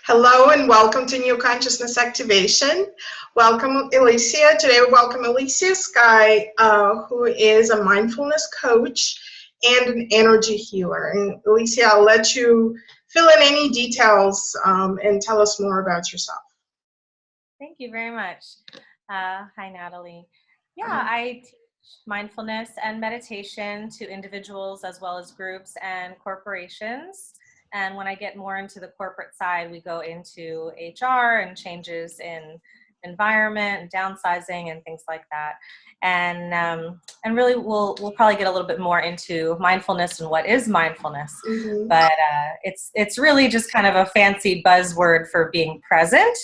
Hello and welcome to New Consciousness Activation. Welcome, Elysia. Today we welcome Elysia Skye, who is a mindfulness coach and an energy healer. And Elysia, I'll let you fill in any details and tell us more about yourself. Thank you very much. Hi, Natalie. Yeah, I teach mindfulness and meditation to individuals as well as groups and corporations. And when I get more into the corporate side, we go into HR and changes in environment and downsizing and things like that. And really, we'll probably get a little bit more into mindfulness and what is mindfulness. Mm-hmm. But it's really just kind of a fancy buzzword for being present,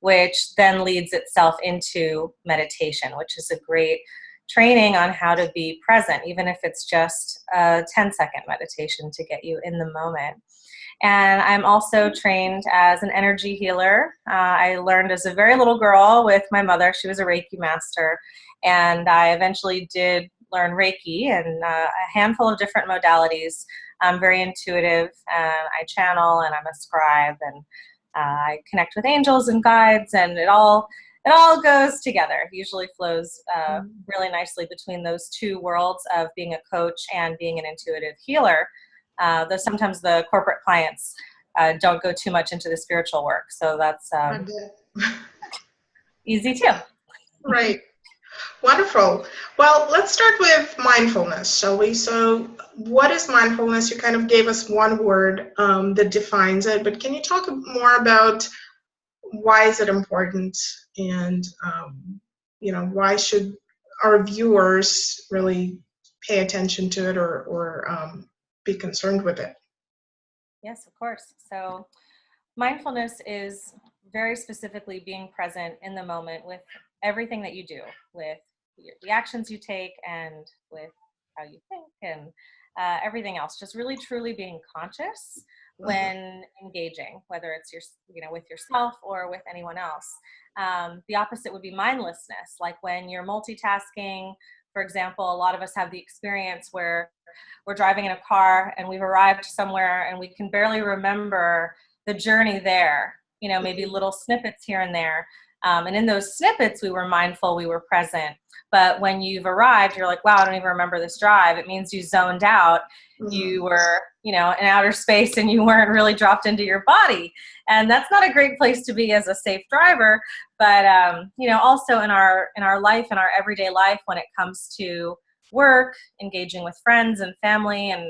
which then leads itself into meditation, which is a great training on how to be present, even if it's just a 10-second meditation to get you in the moment. And I'm also trained as an energy healer. I learned as a very little girl with my mother. She was a Reiki master. And I eventually did learn Reiki and a handful of different modalities. I'm very intuitive, and I channel, and I'm a scribe, and I connect with angels and guides, and it all goes together. It usually flows really nicely between those two worlds of being a coach and being an intuitive healer. Though sometimes the corporate clients don't go too much into the spiritual work, so that's easy too. Right. Wonderful. Well, let's start with mindfulness, shall we? So what is mindfulness? You kind of gave us one word that defines it, but can you talk more about why is it important, and why should our viewers really pay attention to it or be concerned with it? Yes, of course. So mindfulness is very specifically being present in the moment with everything that you do, with the actions you take and with how you think and everything else. Just really truly being conscious when engaging, whether it's with yourself or with anyone else. The opposite would be mindlessness, like when you're multitasking. For example, a lot of us have the experience where we're driving in a car and we've arrived somewhere and we can barely remember the journey there, maybe little snippets here and there. And in those snippets, we were mindful, we were present. But when you've arrived, you're like, wow, I don't even remember this drive. It means you zoned out. You were, in outer space and you weren't really dropped into your body. And that's not a great place to be as a safe driver. But, also in our life, in our everyday life, when it comes to work, engaging with friends and family, and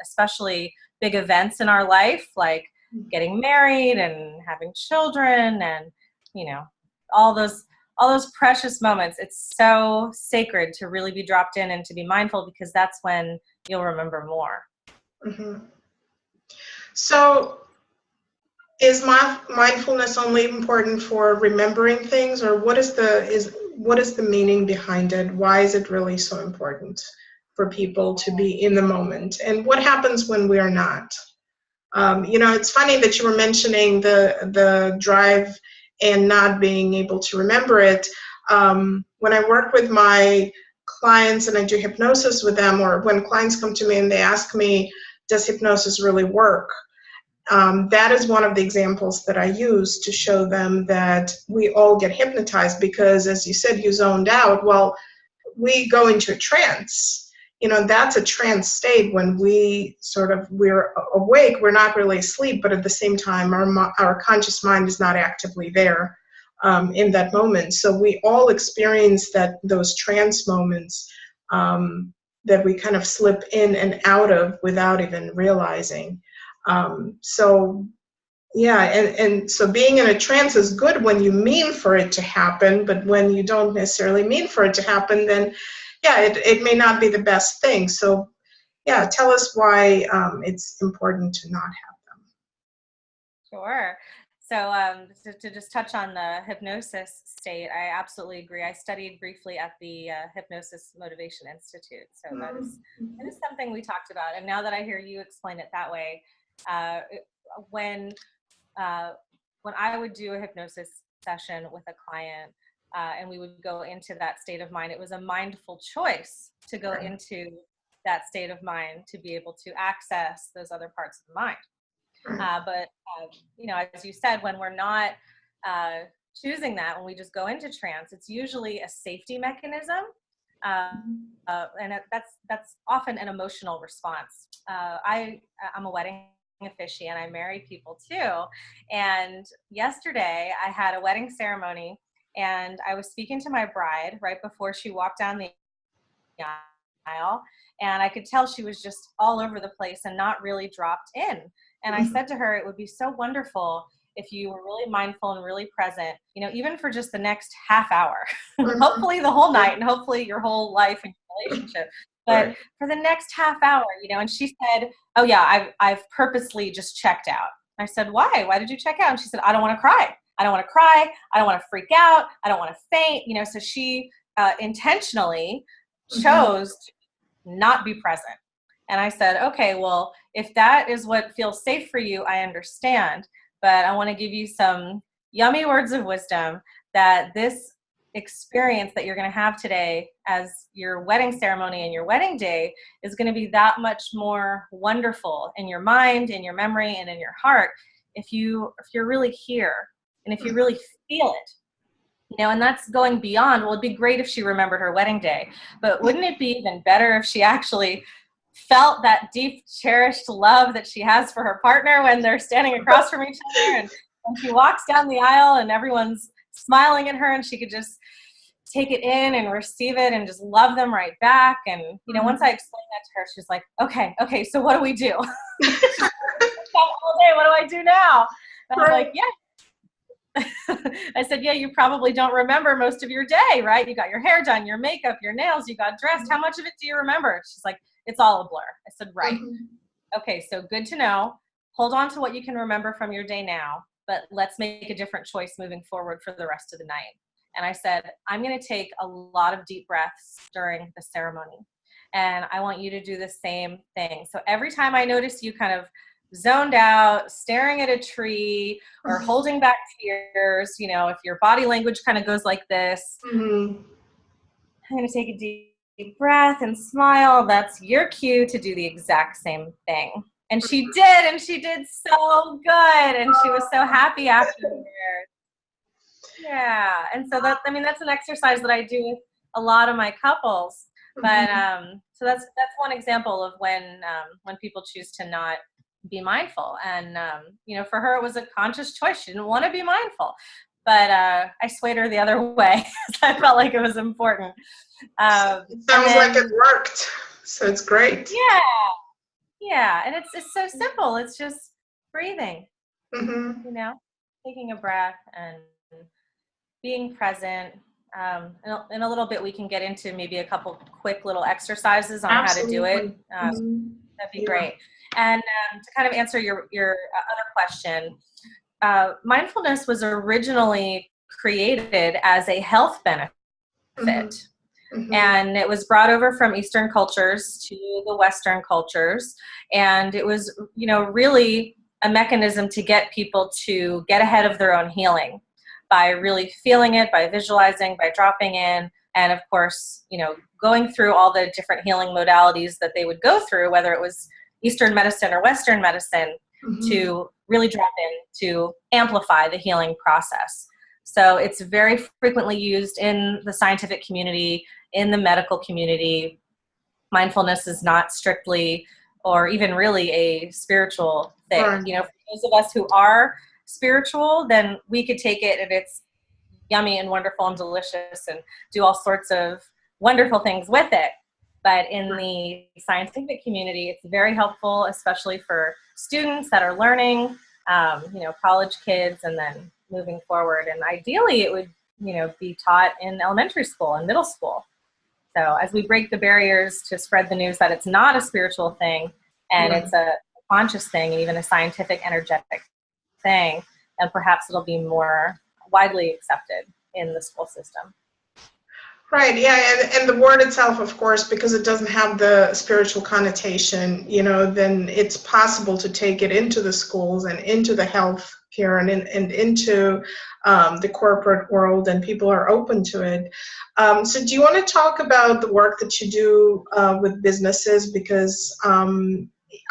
especially big events in our life, like getting married and having children and, all those precious moments. It's so sacred to really be dropped in and to be mindful, because that's when you'll remember more. Mm-hmm. So is mindfulness only important for remembering things, or what is the meaning behind it? Why is it really so important for people to be in the moment? And what happens when we are not? It's funny that you were mentioning the drive and not being able to remember it. When I work with my clients and I do hypnosis with them, or when clients come to me and they ask me, does hypnosis really work? That is one of the examples that I use to show them that we all get hypnotized, because, as you said, you zoned out. Well, we go into a trance. That's a trance state when we're awake. We're not really asleep, but at the same time, our conscious mind is not actively there in that moment. So we all experience those trance moments that we kind of slip in and out of without even realizing. So being in a trance is good when you mean for it to happen, but when you don't necessarily mean for it to happen, then it may not be the best thing. So tell us why it's important to not have them. Sure. So to just touch on the hypnosis state, I absolutely agree. I studied briefly at the Hypnosis Motivation Institute. So that is something we talked about. And now that I hear you explain it that way, when I would do a hypnosis session with a client and we would go into that state of mind, it was a mindful choice to go into that state of mind to be able to access those other parts of the mind. But, you know, as you said, when we're not choosing that, when we just go into trance, it's usually a safety mechanism. And that's often an emotional response. I'm a wedding officiant. I marry people too. And yesterday I had a wedding ceremony, and I was speaking to my bride right before she walked down the aisle, and I could tell she was just all over the place and not really dropped in. And I said to her, it would be so wonderful if you were really mindful and really present, you know, even for just the next half hour, hopefully the whole night, and hopefully your whole life and relationship. But for the next half hour, you know, and she said, oh yeah, I've purposely just checked out. I said, why? Why did you check out? And she said, I don't want to cry. I don't want to cry. I don't want to freak out. I don't want to faint. You know, so she intentionally chose to not be present. And I said, okay, well, if that is what feels safe for you, I understand. But I want to give you some yummy words of wisdom that this experience that you're going to have today as your wedding ceremony and your wedding day is going to be that much more wonderful in your mind, in your memory, and in your heart if you're really here and if you really feel it. You know, and that's going beyond, well, it'd be great if she remembered her wedding day, but wouldn't it be even better if she actually felt that deep, cherished love that she has for her partner when they're standing across from each other, and she walks down the aisle and everyone's smiling at her, and she could just take it in and receive it and just love them right back. And, you know, once I explained that to her, she's like, okay, so what do we do? All day, what do I do now? And I was like, yeah. I said, yeah, you probably don't remember most of your day, right? You got your hair done, your makeup, your nails, you got dressed. How much of it do you remember? She's like, it's all a blur. I said, right. Okay, so good to know. Hold on to what you can remember from your day now, but let's make a different choice moving forward for the rest of the night. And I said, I'm going to take a lot of deep breaths during the ceremony, and I want you to do the same thing. So every time I notice you kind of zoned out, staring at a tree, or holding back tears, you know, if your body language kind of goes like this, I'm going to take a deep breath and smile. That's your cue to do the exact same thing. And she did, and she did so good, and she was so happy afterwards. Yeah, and so that's an exercise that I do with a lot of my couples. But so that's one example of when people choose to not be mindful. And you know, for her it was a conscious choice. She didn't want to be mindful, but I swayed her the other way. I felt like it was important. It sounds like it worked, so it's great. Yeah, and it's so simple. It's just breathing, you know, taking a breath and being present. In a little bit we can get into maybe a couple quick little exercises on how to do it. That'd be great. And to kind of answer your other question, mindfulness was originally created as a health benefit. And it was brought over from Eastern cultures to the Western cultures. And it was, you know, really a mechanism to get people to get ahead of their own healing by really feeling it, by visualizing, by dropping in, and of course, you know, going through all the different healing modalities that they would go through, whether it was Eastern medicine or Western medicine, to really drop in to amplify the healing process. So it's very frequently used in the scientific community, in the medical community. Mindfulness is not strictly or even really a spiritual thing. You know, for those of us who are spiritual, then we could take it and it's yummy and wonderful and delicious and do all sorts of wonderful things with it. But in the scientific community, it's very helpful, especially for students that are learning, you know, college kids, and then moving forward. And ideally, it would, you know, be taught in elementary school and middle school. So as we break the barriers to spread the news that it's not a spiritual thing and it's a conscious thing and even a scientific, energetic thing, then perhaps it'll be more widely accepted in the school system. Right, yeah, and the word itself, of course, because it doesn't have the spiritual connotation, you know, then it's possible to take it into the schools and into the health care and into the corporate world, and people are open to it. So do you want to talk about the work that you do with businesses? Because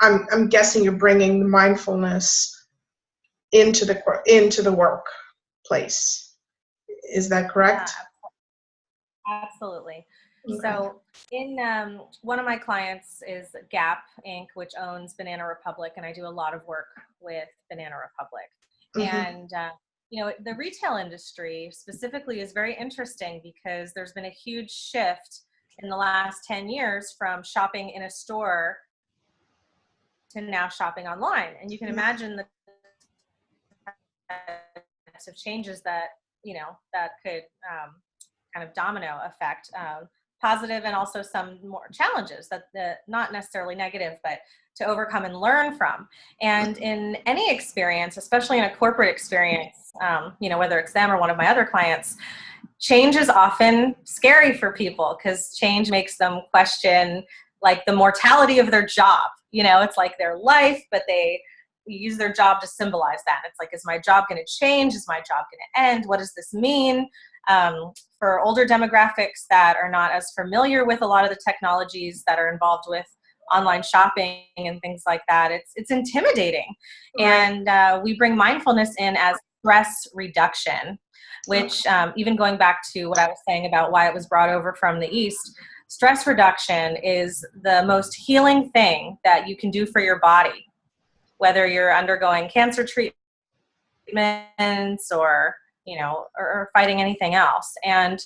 I'm guessing you're bringing the mindfulness into the workplace. Is that correct? Yeah, absolutely. Okay. So in one of my clients is Gap Inc., which owns Banana Republic, and I do a lot of work with Banana Republic. Mm-hmm. And the retail industry specifically is very interesting because there's been a huge shift in the last 10 years from shopping in a store to now shopping online. And you can imagine the types of changes that, that could kind of domino effect, positive and also some more challenges that not necessarily negative, but to overcome and learn from. And in any experience, especially in a corporate experience, whether it's them or one of my other clients, change is often scary for people because change makes them question like the mortality of their job. It's like their life, but they use their job to symbolize that. It's like, is my job going to change? Is my job going to end? What does this mean? For older demographics that are not as familiar with a lot of the technologies that are involved with online shopping and things like that, it's intimidating. Right. And we bring mindfulness in as stress reduction, which even going back to what I was saying about why it was brought over from the East, stress reduction is the most healing thing that you can do for your body, whether you're undergoing cancer treatments or fighting anything else. And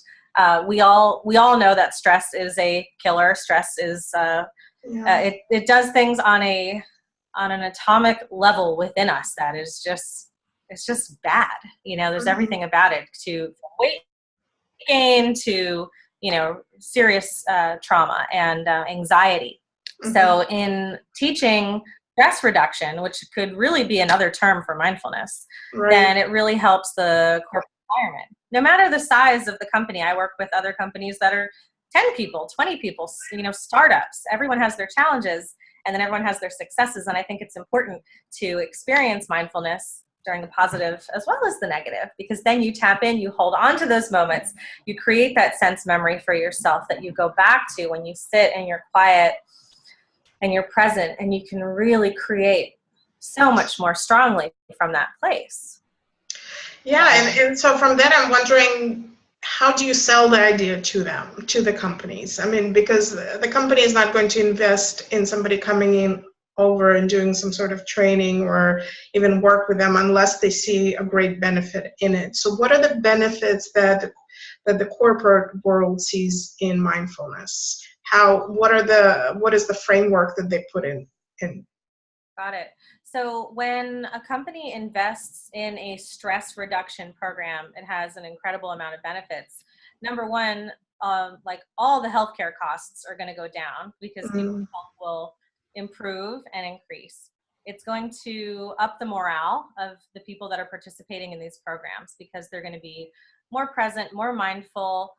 we all know that stress is a killer. Stress is it does things on an atomic level within us that is just bad. There's everything about it, to weight gain to serious trauma and anxiety. Mm-hmm. So in teaching stress reduction, which could really be another term for mindfulness, right, then it really helps the corporate environment. No matter the size of the company, I work with other companies that are 10 people, 20 people, startups. Everyone has their challenges and then everyone has their successes. And I think it's important to experience mindfulness during the positive as well as the negative, because then you tap in, you hold on to those moments, you create that sense memory for yourself that you go back to when you sit and you're quiet and you're present, and you can really create so much more strongly from that place. Yeah, and so from that, I'm wondering, how do you sell the idea to them, to the companies? I mean, because the company is not going to invest in somebody coming in over and doing some sort of training or even work with them unless they see a great benefit in it. So what are the benefits that the corporate world sees in mindfulness? What is the framework that they put in? Got it. So when a company invests in a stress reduction program, it has an incredible amount of benefits. Number one, like all the healthcare costs are going to go down because people's health will improve and increase. It's going to up the morale of the people that are participating in these programs because they're going to be more present, more mindful.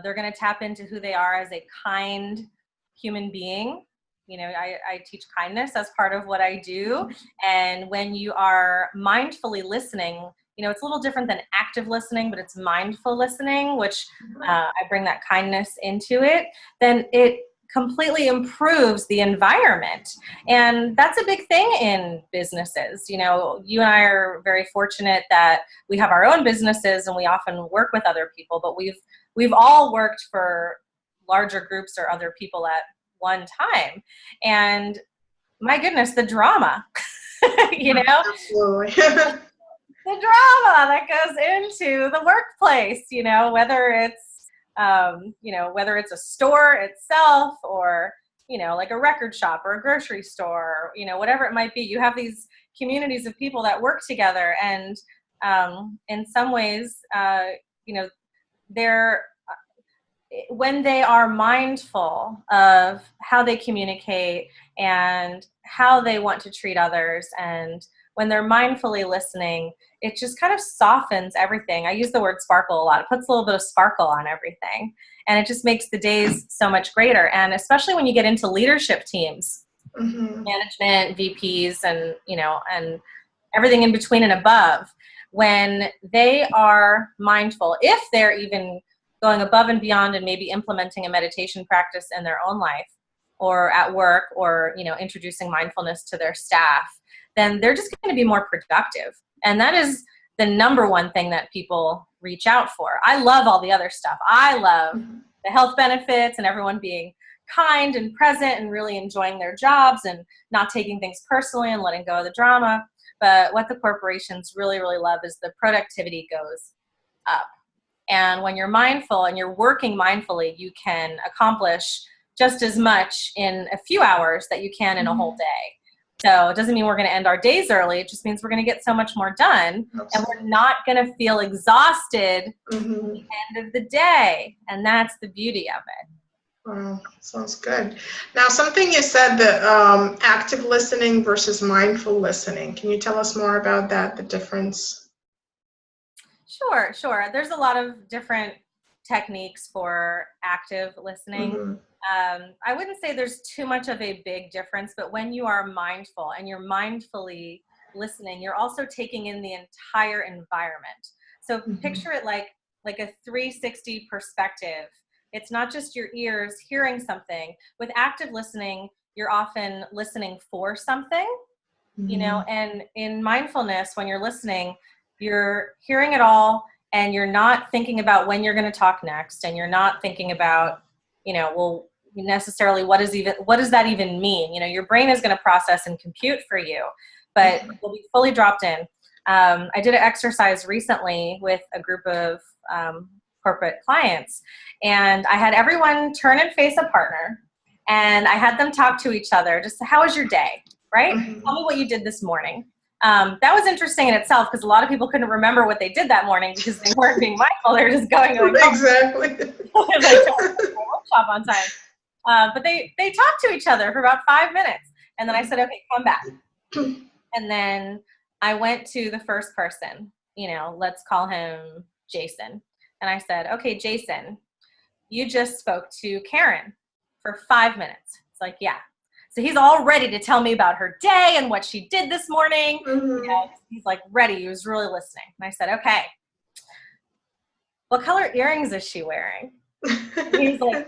They're going to tap into who they are as a kind human being. I teach kindness as part of what I do. And when you are mindfully listening, it's a little different than active listening, but it's mindful listening, which I bring that kindness into it, then it completely improves the environment. And that's a big thing in businesses. You and I are very fortunate that we have our own businesses and we often work with other people, but we've all worked for larger groups or other people at one time. And my goodness, the drama, Absolutely. the drama that goes into the workplace, whether it's a store itself or, like a record shop or a grocery store, whatever it might be. You have these communities of people that work together. And in some ways, when they are mindful of how they communicate and how they want to treat others, and when they're mindfully listening, it just kind of softens everything. I use the word sparkle a lot. It puts a little bit of sparkle on everything. And it just makes the days so much greater. And especially when you get into leadership teams, management, VPs, and, and everything in between and above, when they are mindful, if they're even going above and beyond and maybe implementing a meditation practice in their own life, or at work, or, you know, introducing mindfulness to their staff, then they're just going to be more productive. And that is the number one thing that people reach out for. I love all the other stuff. I love the health benefits and everyone being kind and present and really enjoying their jobs and not taking things personally and letting go of the drama. But what the corporations really, really love is the productivity goes up. And when you're mindful and you're working mindfully, you can accomplish just as much in a few hours that you can in a whole day. So it doesn't mean we're going to end our days early. It just means we're going to get so much more done. Absolutely. And we're not going to feel exhausted at the end of the day. And that's the beauty of it. Wow, sounds good. Now, something you said, that active listening versus mindful listening. Can you tell us more about that, the difference? Sure. There's a lot of different techniques for active listening. I wouldn't say there's too much of a big difference, but when you are mindful and you're mindfully listening, you're also taking in the entire environment. So picture it like a 360 perspective. It's not just your ears hearing something. With active listening, you're often listening for something, you know, and in mindfulness, when you're listening, you're hearing it all, and you're not thinking about when you're going to talk next, and you're not thinking about, you know, well, necessarily what does that even mean? You know, your brain is going to process and compute for you, but you'll be fully dropped in. I did an exercise recently with a group of corporate clients, and I had everyone turn and face a partner, and I had them talk to each other. Just, how was your day, right? Tell me what you did this morning. That was interesting in itself, because a lot of people couldn't remember what they did that morning because they weren't being mindful. They were just going like, oh. Exactly. Like, workshop on time. But they talked to each other for about 5 minutes, and then I said, okay, come back. And then I went to the first person, you know, let's call him Jason. And I said, okay, Jason, you just spoke to Karen for 5 minutes. It's like, yeah. So he's all ready to tell me about her day and what she did this morning. You know, he's like ready. He was really listening. And I said, okay, what color earrings is she wearing? And he's like,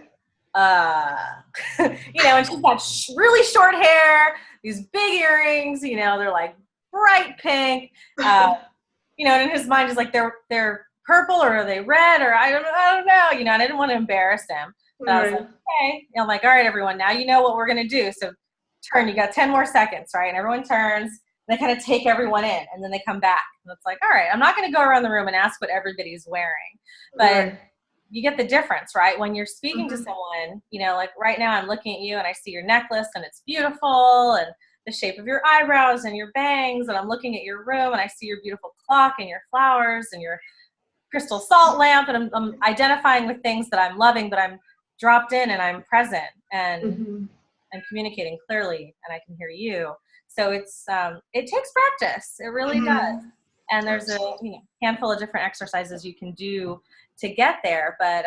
you know, and she's got really short hair, these big earrings, you know, they're like bright pink, you know, and in his mind, he's like, they're purple, or are they red, or I don't know, you know, and I didn't want to embarrass him. So I was like, okay. And I'm like, all right, everyone, now you know what we're going to do. So turn, you got 10 more seconds, right? And everyone turns, and they kind of take everyone in, and then they come back. And it's like, all right, I'm not going to go around the room and ask what everybody's wearing, but you get the difference, right? When you're speaking to someone, you know, like right now I'm looking at you and I see your necklace and it's beautiful, and the shape of your eyebrows and your bangs, and I'm looking at your room and I see your beautiful clock and your flowers and your crystal salt lamp, and I'm identifying with things that I'm loving, but I'm dropped in and I'm present, and I'm communicating clearly, and I can hear you. So it's it takes practice. It really does. And there's a handful of different exercises you can do to get there. But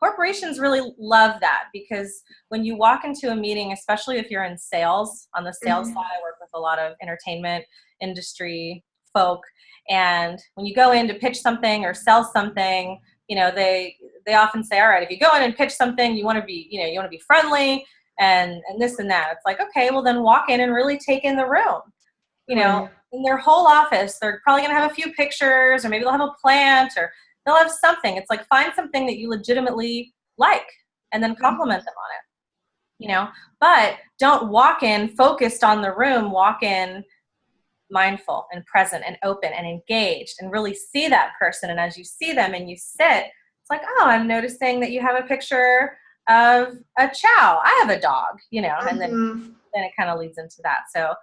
corporations really love that, because when you walk into a meeting, especially if you're in sales, on the sales side, I work with a lot of entertainment industry folk. And when you go in to pitch something or sell something, you know, they often say, all right, if you go in and pitch something, you want to be, you know, you want to be friendly and this and that. It's like, okay, well then walk in and really take in the room. You know, in their whole office, they're probably going to have a few pictures, or maybe they'll have a plant, or they'll have something. It's like, find something that you legitimately like and then compliment them on it, you know, but don't walk in focused on the room. Walk in mindful and present and open and engaged, and really see that person. And as you see them and you sit, it's like, oh, I'm noticing that you have a picture of a chow. I have a dog, you know, and then it kind of leads into that. So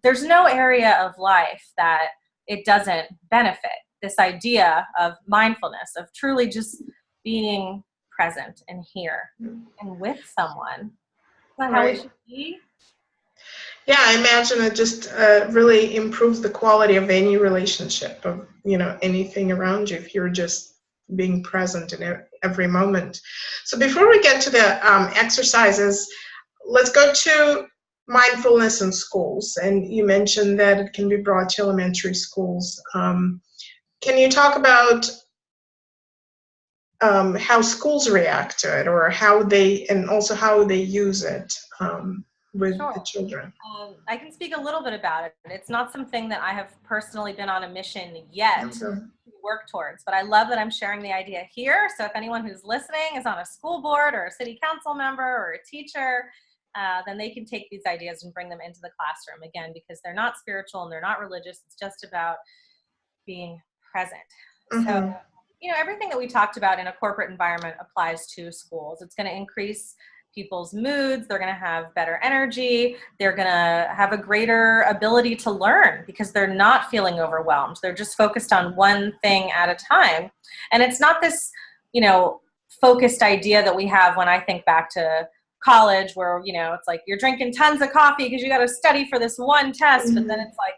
there's no area of life that it doesn't benefit. This idea of mindfulness, of truly just being present and here and with someone. Is that how we should be? Yeah, I imagine it just really improves the quality of any relationship, of, you know, anything around you, if you're just being present in every moment. So before we get to the exercises, let's go to mindfulness in schools. And you mentioned that it can be brought to elementary schools. Can you talk about how schools react to it, or how they, and also how they use it with Sure. the children. I can speak a little bit about it. It's not something that I have personally been on a mission yet to work towards, but I love that I'm sharing the idea here. So if anyone who's listening is on a school board or a city council member or a teacher, then they can take these ideas and bring them into the classroom, again, because they're not spiritual and they're not religious. It's just about being present. So, you know, everything that we talked about in a corporate environment applies to schools. It's going to increase people's moods. They're going to have better energy. They're going to have a greater ability to learn because they're not feeling overwhelmed. They're just focused on one thing at a time. And it's not this, you know, focused idea that we have when I think back to college where, you know, it's like you're drinking tons of coffee because you got to study for this one test. But then it's like,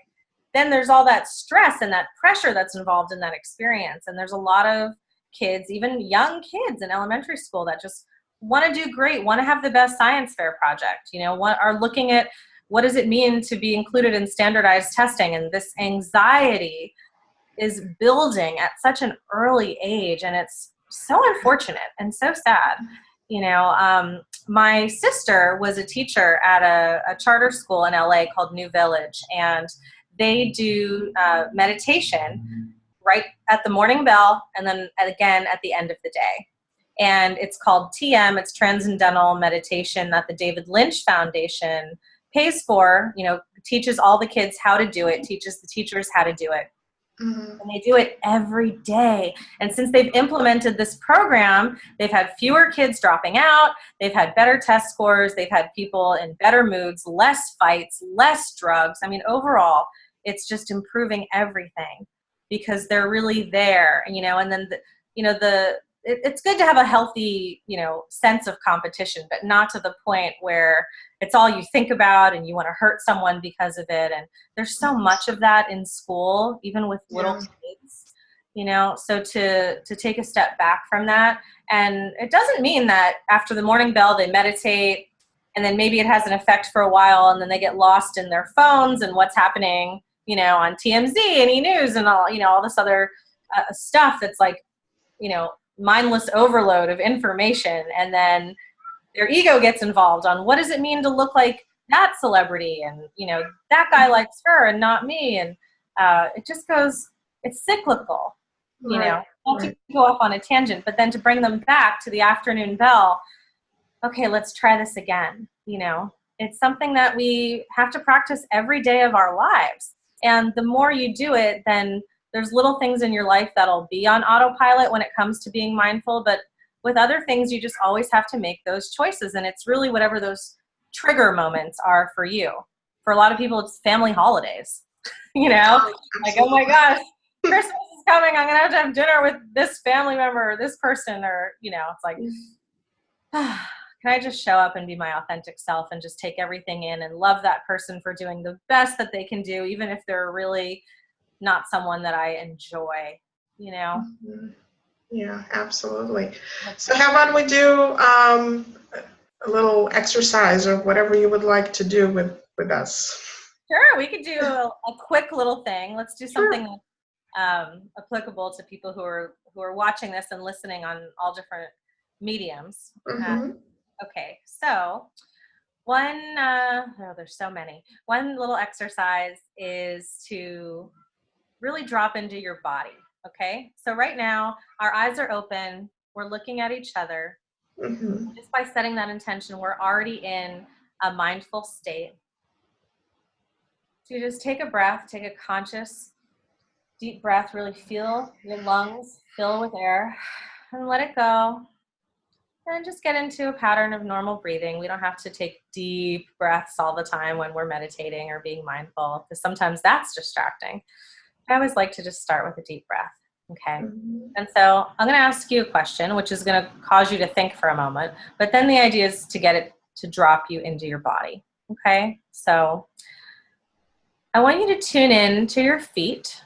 then there's all that stress and that pressure that's involved in that experience. And there's a lot of kids, even young kids in elementary school, that just want to do great, want to have the best science fair project, you know, are looking at what does it mean to be included in standardized testing. And this anxiety is building at such an early age. And it's so unfortunate and so sad. You know, my sister was a teacher at a charter school in LA called New Village, and they do meditation right at the morning bell and then again at the end of the day. And it's called TM, it's Transcendental Meditation, that the David Lynch Foundation pays for, you know, teaches all the kids how to do it, teaches the teachers how to do it. And they do it every day. And since they've implemented this program, they've had fewer kids dropping out, they've had better test scores, they've had people in better moods, less fights, less drugs. I mean, overall, it's just improving everything because they're really there, you know, and then, it's good to have a healthy, you know, sense of competition, but not to the point where it's all you think about and you want to hurt someone because of it. And there's so much of that in school, even with little kids, you know, so to take a step back from that. And it doesn't mean that after the morning bell, they meditate and then maybe it has an effect for a while and then they get lost in their phones and what's happening, you know, on TMZ and E-News and all, you know, all this other stuff that's like, you know, mindless overload of information, and then their ego gets involved on what does it mean to look like that celebrity, and you know, that guy likes her and not me, and it just goes, it's cyclical, you know, not to go off on a tangent, but then to bring them back to the afternoon bell. Okay, let's try this again. You know, it's something that we have to practice every day of our lives, and the more you do it, then there's little things in your life that'll be on autopilot when it comes to being mindful, but with other things, you just always have to make those choices. And it's really whatever those trigger moments are for you. For a lot of people, it's family holidays, you know, like, oh my gosh, Christmas is coming. I'm going to have dinner with this family member or this person, or, you know, it's like, can I just show up and be my authentic self and just take everything in and love that person for doing the best that they can do, even if they're really not someone that I enjoy, you know? Yeah, absolutely. So how about we do a little exercise or whatever you would like to do with us? Sure, we could do a quick little thing. Let's do something applicable to people who are watching this and listening on all different mediums. Okay, so there's so many. One little exercise is to really drop into your body, okay? So right now, our eyes are open, we're looking at each other. Just by setting that intention, we're already in a mindful state. So you just take a breath, take a conscious, deep breath, really feel your lungs fill with air, and let it go. And just get into a pattern of normal breathing. We don't have to take deep breaths all the time when we're meditating or being mindful, because sometimes that's distracting. I always like to just start with a deep breath, okay? And so I'm going to ask you a question, which is going to cause you to think for a moment, but then the idea is to get it to drop you into your body, okay? So I want you to tune in to your feet.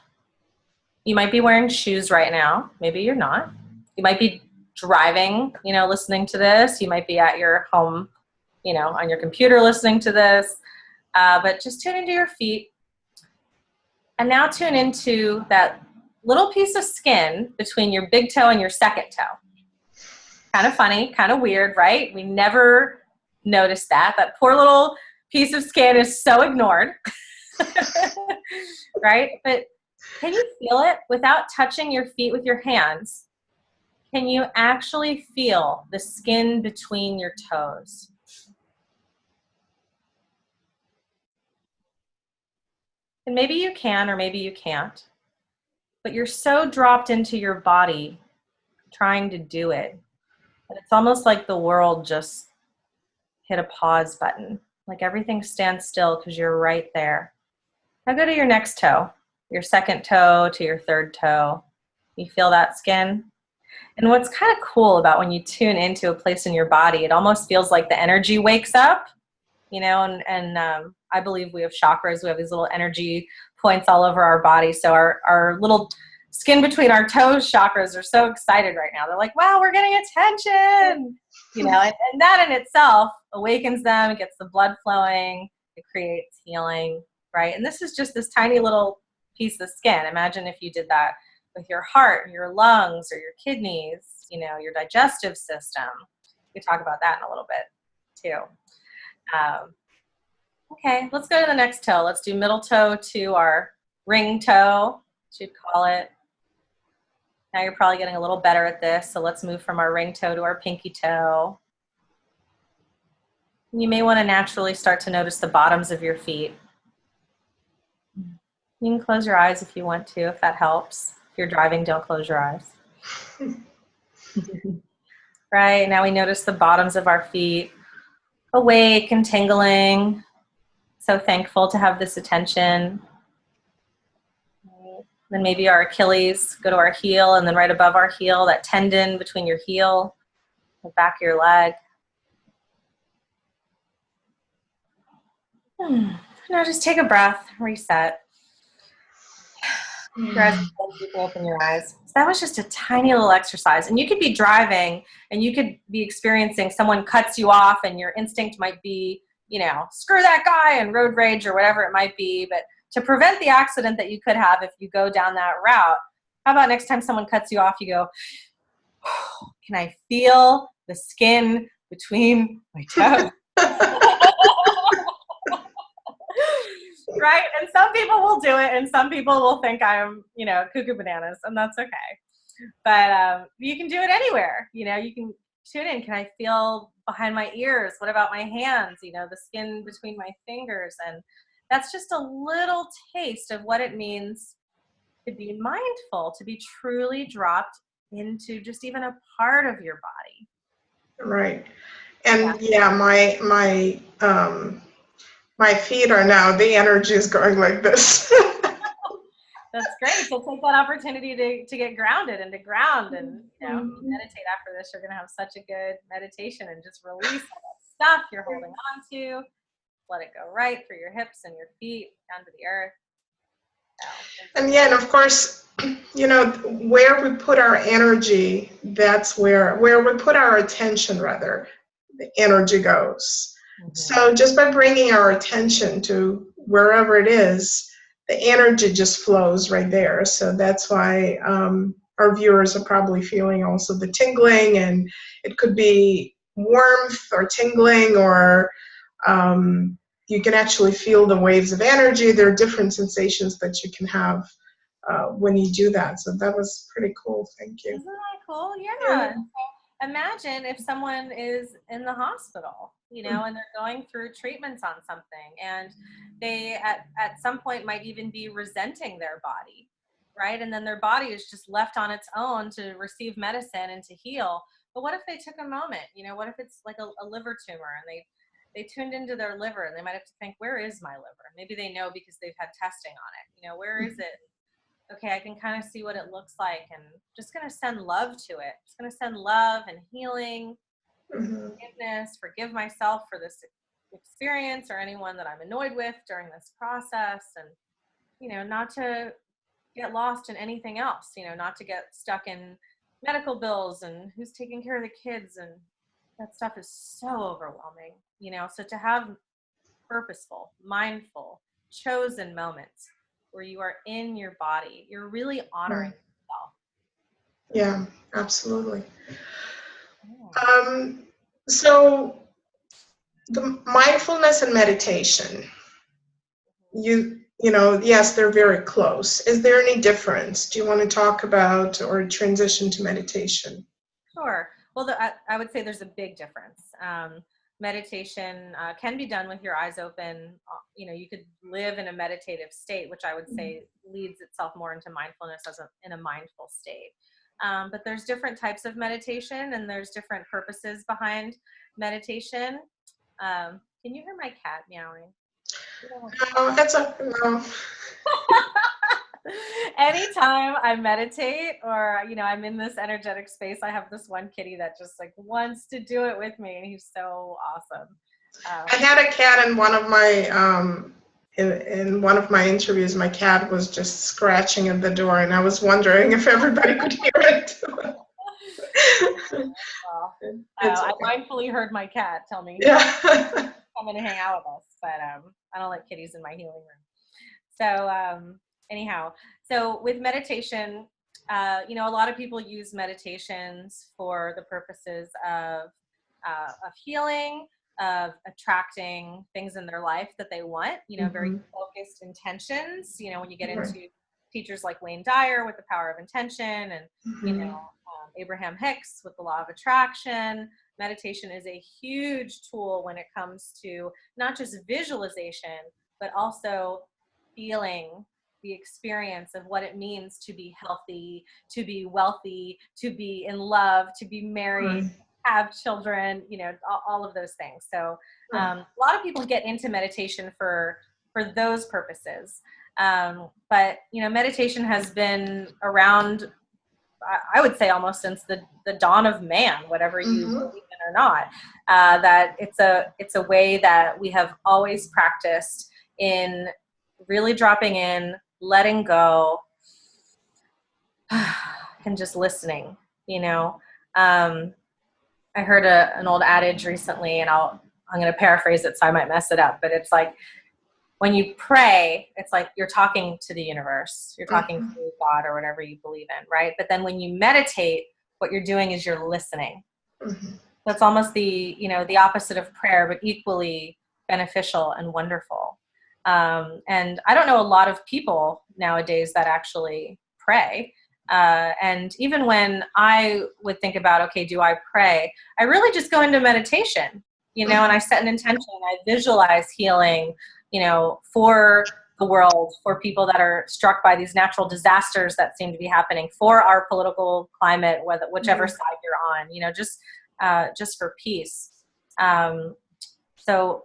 You might be wearing shoes right now. Maybe you're not. You might be driving, you know, listening to this. You might be at your home, you know, on your computer listening to this, but just tune into your feet. And now tune into that little piece of skin between your big toe and your second toe. Kind of funny, kind of weird, right? We never notice that. That poor little piece of skin is so ignored, right? But can you feel it without touching your feet with your hands? Can you actually feel the skin between your toes? And maybe you can, or maybe you can't, but you're so dropped into your body trying to do it. And it's almost like the world just hit a pause button. Like everything stands still because you're right there. Now go to your next toe, your second toe to your third toe. You feel that skin? And what's kind of cool about when you tune into a place in your body, it almost feels like the energy wakes up, you know, and I believe we have chakras. We have these little energy points all over our body. So our little skin between our toes chakras are so excited right now. They're like, wow, we're getting attention, you know, and that in itself awakens them. It gets the blood flowing. It creates healing, right? And this is just this tiny little piece of skin. Imagine if you did that with your heart, your lungs, or your kidneys, you know, your digestive system. We can talk about that in a little bit too. Okay, let's go to the next toe. Let's do middle toe to our ring toe, you'd call it. Now you're probably getting a little better at this, so let's move from our ring toe to our pinky toe. You may want to naturally start to notice the bottoms of your feet. You can close your eyes if you want to, if that helps. If you're driving, don't close your eyes. Right, now we notice the bottoms of our feet, awake and tingling. So thankful to have this attention. Then maybe our Achilles, go to our heel, and then right above our heel, that tendon between your heel, the back of your leg. Now just take a breath, reset. Your eyes closed, you can open your eyes. So that was just a tiny little exercise. And you could be driving and you could be experiencing someone cuts you off and your instinct might be, you know, screw that guy and road rage or whatever it might be. But to prevent the accident that you could have if you go down that route, how about next time someone cuts you off, you go, oh, can I feel the skin between my toes? Right? And some people will do it and some people will think I'm, you know, cuckoo bananas, and that's okay. But you can do it anywhere. You know, you can tune in. Can I feel behind my ears? What about my hands? You know, the skin between my fingers. And that's just a little taste of what it means to be mindful, to be truly dropped into just even a part of your body. Right. And yeah, my feet are now, the energy is going like this. That's great. So take that opportunity to get grounded and to ground, and you know, meditate after this. You're going to have such a good meditation and just release all that stuff you're holding on to. Let it go right through your hips and your feet down to the earth. And yeah, and of course, you know, where we put our energy, that's where we put our attention, rather, the energy goes. Mm-hmm. So just by bringing our attention to wherever it is, the energy just flows right there. So that's why our viewers are probably feeling also the tingling, and it could be warmth or tingling, or you can actually feel the waves of energy. There are different sensations that you can have when you do that. So that was pretty cool. Thank you. Isn't that cool? Yeah. Imagine if someone is in the hospital, you know, and they're going through treatments on something, and they at some point might even be resenting their body, right? And then their body is just left on its own to receive medicine and to heal. But what if they took a moment? You know, what if it's like a liver tumor and they tuned into their liver, and they might have to think, where is my liver? Maybe they know because they've had testing on it. You know, where is it? Okay, I can kind of see what it looks like, and just going to send love to it. Just going to send love and healing, forgiveness, forgive myself for this experience or anyone that I'm annoyed with during this process, and, you know, not to get lost in anything else, you know, not to get stuck in medical bills and who's taking care of the kids, and that stuff is so overwhelming, you know. So to have purposeful, mindful, chosen moments where you are in your body, you're really honoring yourself. Yeah, absolutely. So the mindfulness and meditation, you know, yes, they're very close. Is there any difference? Do you want to talk about or transition to meditation? Sure. Well, I would say there's a big difference. Meditation can be done with your eyes open. You know, you could live in a meditative state, which I would say leads itself more into mindfulness in a mindful state. But there's different types of meditation, and there's different purposes behind meditation. Can you hear my cat meowing? No, that's a no. Anytime I meditate or, you know, I'm in this energetic space, I have this one kitty that just like wants to do it with me, and he's so awesome. I had a cat in one of my in one of my interviews. My cat was just scratching at the door, and I was wondering if everybody could hear it. Well, I mindfully heard my cat tell me come in and hang out with us, but I don't like kitties in my healing room. So anyhow, so with meditation, you know, a lot of people use meditations for the purposes of healing, of attracting things in their life that they want, you know, very focused intentions. You know, when you get into teachers like Wayne Dyer with the power of intention, and, you know, Abraham Hicks with the law of attraction, meditation is a huge tool when it comes to not just visualization, but also feeling the experience of what it means to be healthy, to be wealthy, to be in love, to be married, have children, you know, all of those things. So a lot of people get into meditation for those purposes. But, you know, meditation has been around, I would say, almost since the dawn of man, whatever you believe in or not, that it's a way that we have always practiced in really dropping in, letting go, and just listening, you know. I heard an old adage recently, and I'm going to paraphrase it, so I might mess it up, but it's like, when you pray, it's like you're talking to the universe, you're talking to God or whatever you believe in, right? But then when you meditate, what you're doing is you're listening. That's almost the, you know, the opposite of prayer, but equally beneficial and wonderful. And I don't know a lot of people nowadays that actually pray. And even when I would think about, okay, do I pray? I really just go into meditation, you know, and I set an intention, I visualize healing, you know, for the world, for people that are struck by these natural disasters that seem to be happening, for our political climate, whichever side you're on, you know, just for peace. So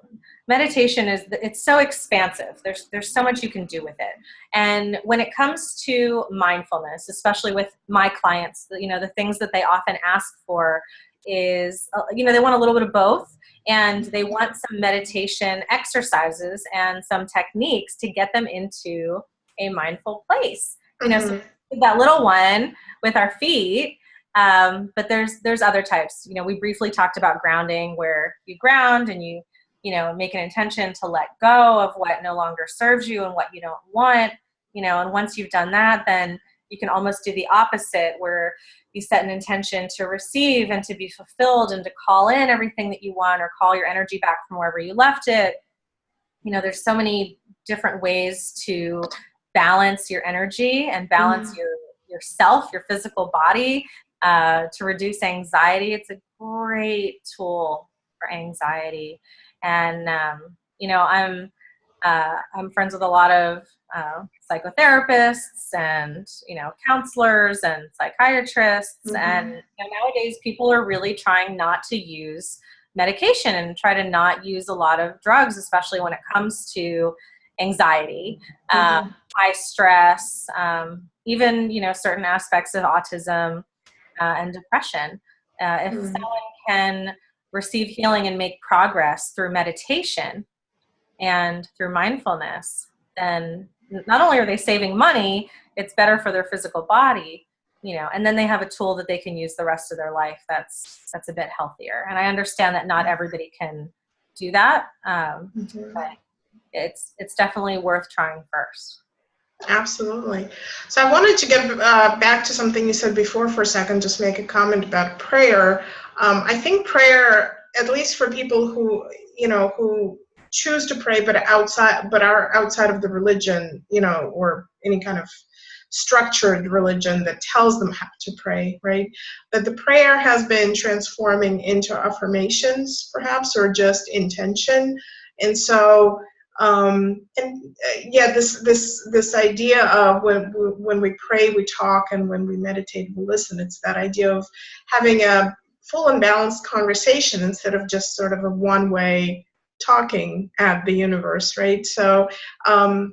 meditation it's so expansive. There's so much you can do with it. And when it comes to mindfulness, especially with my clients, you know, the things that they often ask for is, you know, they want a little bit of both, and they want some meditation exercises and some techniques to get them into a mindful place. You know, so that little one with our feet, but there's other types. You know, we briefly talked about grounding, where you ground and you know, make an intention to let go of what no longer serves you and what you don't want, you know, and once you've done that, then you can almost do the opposite, where you set an intention to receive and to be fulfilled and to call in everything that you want, or call your energy back from wherever you left it. You know, there's so many different ways to balance your energy and balance yourself, your physical body, to reduce anxiety. It's a great tool for anxiety. And, you know, I'm friends with a lot of psychotherapists and, you know, counselors and psychiatrists. And you know, nowadays people are really trying not to use medication and try to not use a lot of drugs, especially when it comes to anxiety, high stress, even, you know, certain aspects of autism and depression. If someone can receive healing and make progress through meditation and through mindfulness, then not only are they saving money, it's better for their physical body, you know, and then they have a tool that they can use the rest of their life that's a bit healthier. And I understand that not everybody can do that, but it's definitely worth trying first. Absolutely. So I wanted to get back to something you said before for a second, just make a comment about prayer. I think prayer, at least for people who, who choose to pray but are outside of the religion, or any kind of structured religion that tells them how to pray, right? That the prayer has been transforming into affirmations, perhaps, or just intention. And so, this idea of when we pray, we talk, and when we meditate, we listen. It's that idea of having a full and balanced conversation instead of just sort of a one-way talking at the universe, right? So, and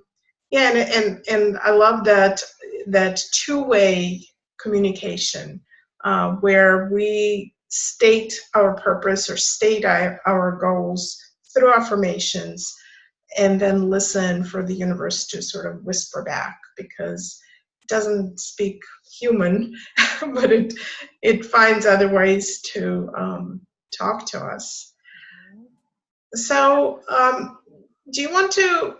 I love that two-way communication, where we state our purpose or state our goals through affirmations, and then listen for the universe to sort of whisper back, because it doesn't speak human, but it finds other ways to talk to us. So, do you want to,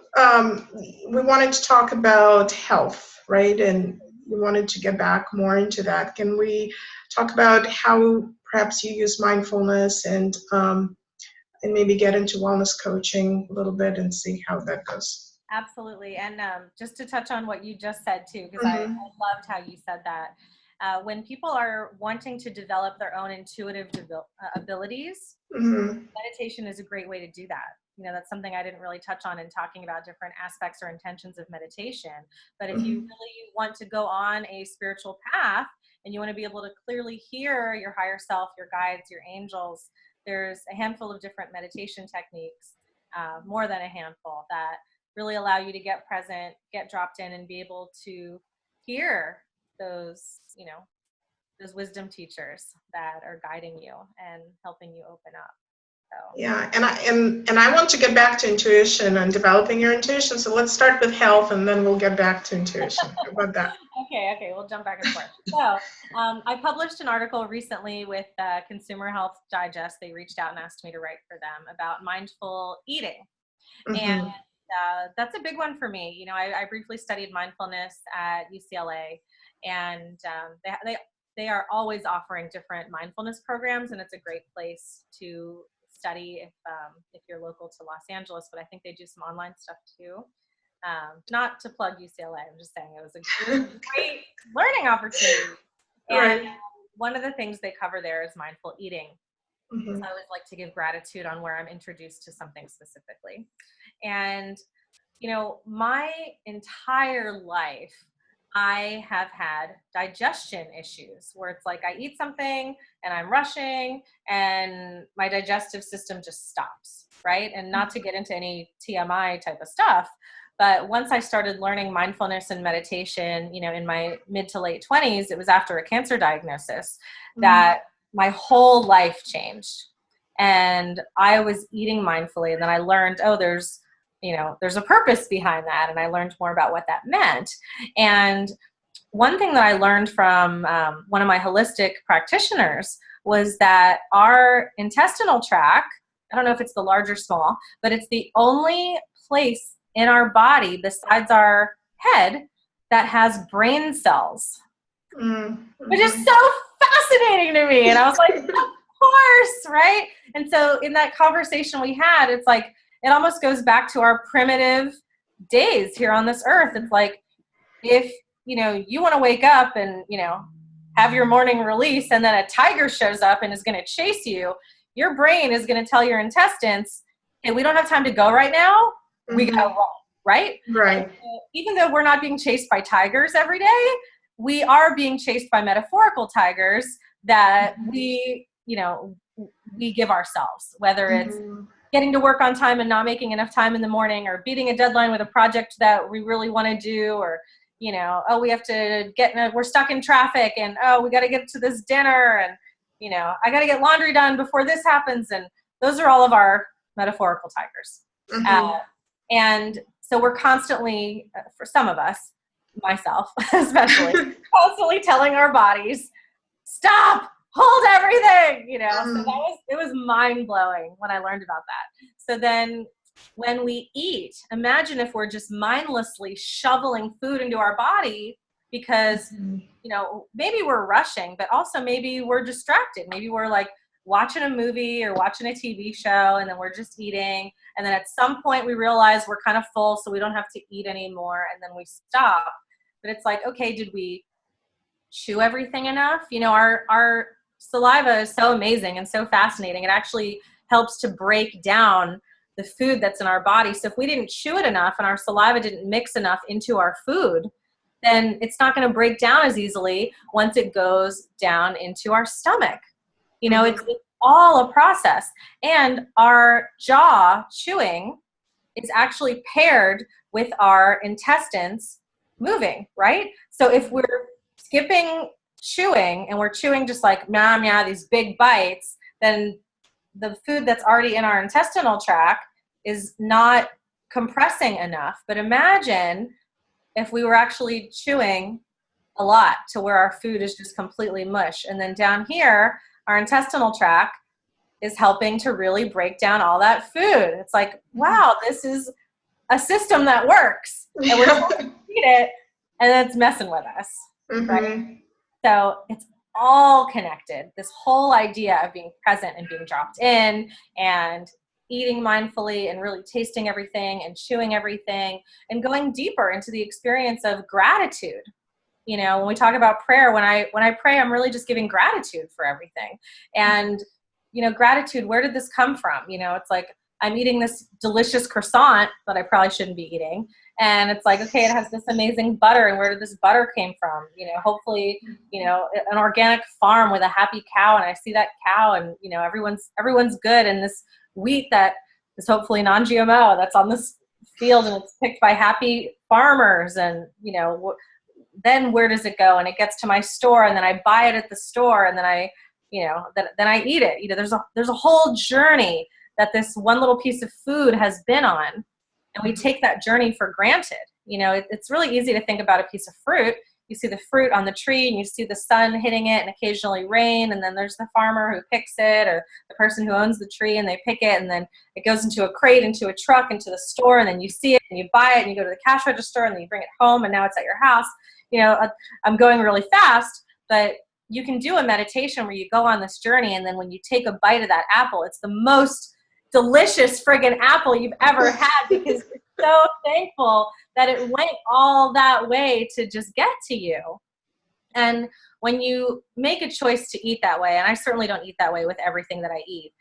we wanted to talk about health, right? And we wanted to get back more into that. Can we talk about how perhaps you use mindfulness and maybe get into wellness coaching a little bit and see how that goes? Absolutely. And just to touch on what you just said too, because I loved how you said that. When people are wanting to develop their own intuitive abilities, meditation is a great way to do that. That's something I didn't really touch on in talking about different aspects or intentions of meditation. But if you really want to go on a spiritual path and you want to be able to clearly hear your higher self, your guides, your angels, there's a handful of different meditation techniques, more than a handful, that really allow you to get present, get dropped in, and be able to hear those, those wisdom teachers that are guiding you and helping you open up. So. Yeah, and I want to get back to intuition and developing your intuition. So let's start with health, and then we'll get back to intuition. How about that? Okay, we'll jump back and forth. So I published an article recently with Consumer Health Digest. They reached out and asked me to write for them about mindful eating. And that's a big one for me. I briefly studied mindfulness at UCLA, and they are always offering different mindfulness programs, and it's a great place to study if you're local to Los Angeles. But I think they do some online stuff too. Not to plug UCLA, I'm just saying it was a great learning opportunity. And one of the things they cover there is mindful eating. So I always like to give gratitude on where I'm introduced to something specifically. And, my entire life, I have had digestion issues where it's like I eat something and I'm rushing and my digestive system just stops, right? And not to get into any TMI type of stuff, but once I started learning mindfulness and meditation, in my mid to late 20s, it was after a cancer diagnosis that my whole life changed. And I was eating mindfully, and then I learned, there's a purpose behind that. And I learned more about what that meant. And one thing that I learned from one of my holistic practitioners was that our intestinal tract, I don't know if it's the large or small, but it's the only place in our body besides our head that has brain cells, which is so fascinating to me. And I was like, of course, right? And so in that conversation we had, it's like, it almost goes back to our primitive days here on this earth. It's like, if, you want to wake up and, have your morning release, and then a tiger shows up and is going to chase you, your brain is going to tell your intestines, hey, we don't have time to go right now. We got to roll, right? Right. So even though we're not being chased by tigers every day, we are being chased by metaphorical tigers that we give ourselves, whether it's getting to work on time and not making enough time in the morning, or beating a deadline with a project that we really want to do, or, we have to we're stuck in traffic, and, we got to get to this dinner, and, I got to get laundry done before this happens. And those are all of our metaphorical tigers. And so we're constantly, for some of us, myself especially, constantly telling our bodies, stop, hold everything, So it was mind-blowing when I learned about that. So then when we eat, imagine if we're just mindlessly shoveling food into our body because, maybe we're rushing, but also maybe we're distracted. Maybe we're like watching a movie or watching a TV show, and then we're just eating. And then at some point we realize we're kind of full, so we don't have to eat anymore. And then we stop. But it's like, okay, did we chew everything enough? You know, our saliva is so amazing and so fascinating. It actually helps to break down the food that's in our body. So if we didn't chew it enough and our saliva didn't mix enough into our food, then it's not going to break down as easily once it goes down into our stomach. You know, it's all a process. And our jaw chewing is actually paired with our intestines moving, right? So if we're skipping chewing and we're chewing just like meow meow, these big bites, then the food that's already in our intestinal tract is not compressing enough. But imagine if we were actually chewing a lot to where our food is just completely mush. And then down here, our intestinal tract is helping to really break down all that food. It's like, wow, this is a system that works. And we're trying to eat it, and it's messing with us, right? So it's all connected. This whole idea of being present and being dropped in and eating mindfully and really tasting everything and chewing everything and going deeper into the experience of gratitude. You know, when we talk about prayer, when I pray, I'm really just giving gratitude for everything. And, you know, gratitude, where did this come from? You know, it's like I'm eating this delicious croissant that I probably shouldn't be eating. And it's like, okay, it has this amazing butter. And where did this butter came from? You know, hopefully, you know, an organic farm with a happy cow. And I see that cow and, you know, everyone's good. And this wheat that is hopefully non-GMO that's on this field and it's picked by happy farmers. And, you know, then where does it go? And it gets to my store, and then I buy it at the store, and then I, you know, then I eat it. You know, there's a whole journey that this one little piece of food has been on, and we take that journey for granted. You know, it's really easy to think about a piece of fruit. You see the fruit on the tree, and you see the sun hitting it, and occasionally rain, and then there's the farmer who picks it, or the person who owns the tree, and they pick it, and then it goes into a crate, into a truck, into the store, and then you see it, and you buy it, and you go to the cash register, and then you bring it home, and now it's at your house. You know, I'm going really fast, but you can do a meditation where you go on this journey, and then when you take a bite of that apple, it's the most delicious friggin' apple you've ever had, because you're so thankful that it went all that way to just get to you. And when you make a choice to eat that way, and I certainly don't eat that way with everything that I eat.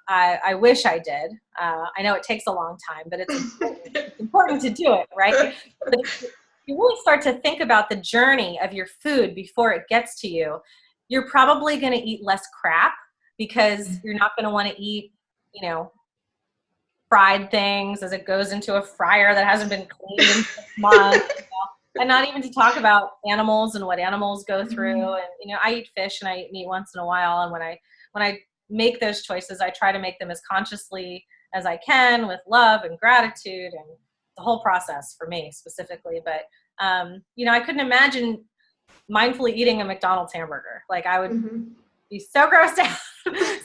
I wish I did. I know it takes a long time, but it's important to do it, right? But you really start to think about the journey of your food before it gets to you, you're probably going to eat less crap, because you're not going to want to eat, you know, fried things as it goes into a fryer that hasn't been cleaned in 6 months. You know? And not even to talk about animals and what animals go through. And, you know, I eat fish and I eat meat once in a while. And when I make those choices, I try to make them as consciously as I can, with love and gratitude, and the whole process for me specifically. But, you know, I couldn't imagine mindfully eating a McDonald's hamburger. Like, I would be so grossed out.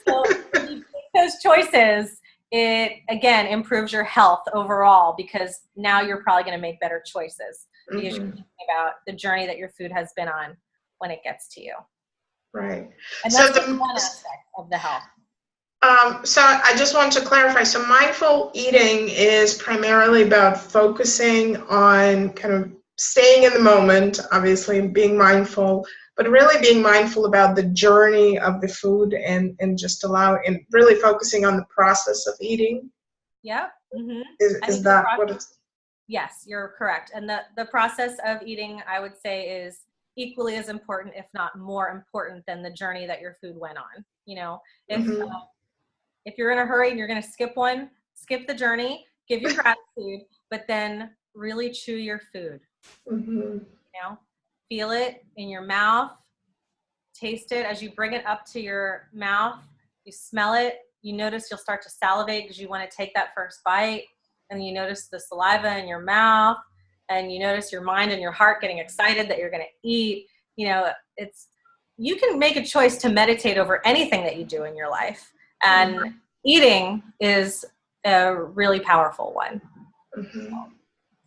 So when you make those choices, it, again, improves your health overall, because now you're probably going to make better choices because you're thinking about the journey that your food has been on when it gets to you. Right. And that's one aspect of the health. So I just want to clarify. So mindful eating is primarily about focusing on kind of staying in the moment, obviously being mindful, but really being mindful about the journey of the food, and just and really focusing on the process of eating. Yeah. Is that what it's? Yes, you're correct. And the process of eating, I would say, is equally as important, if not more important, than the journey that your food went on. You know, if you're in a hurry and you're going to skip the journey, give your gratitude, but then really chew your food. You know, feel it in your mouth, taste it as you bring it up to your mouth. You smell it. You notice you'll start to salivate because you want to take that first bite, and you notice the saliva in your mouth, and you notice your mind and your heart getting excited that you're going to eat. You know, you can make a choice to meditate over anything that you do in your life, and eating is a really powerful one.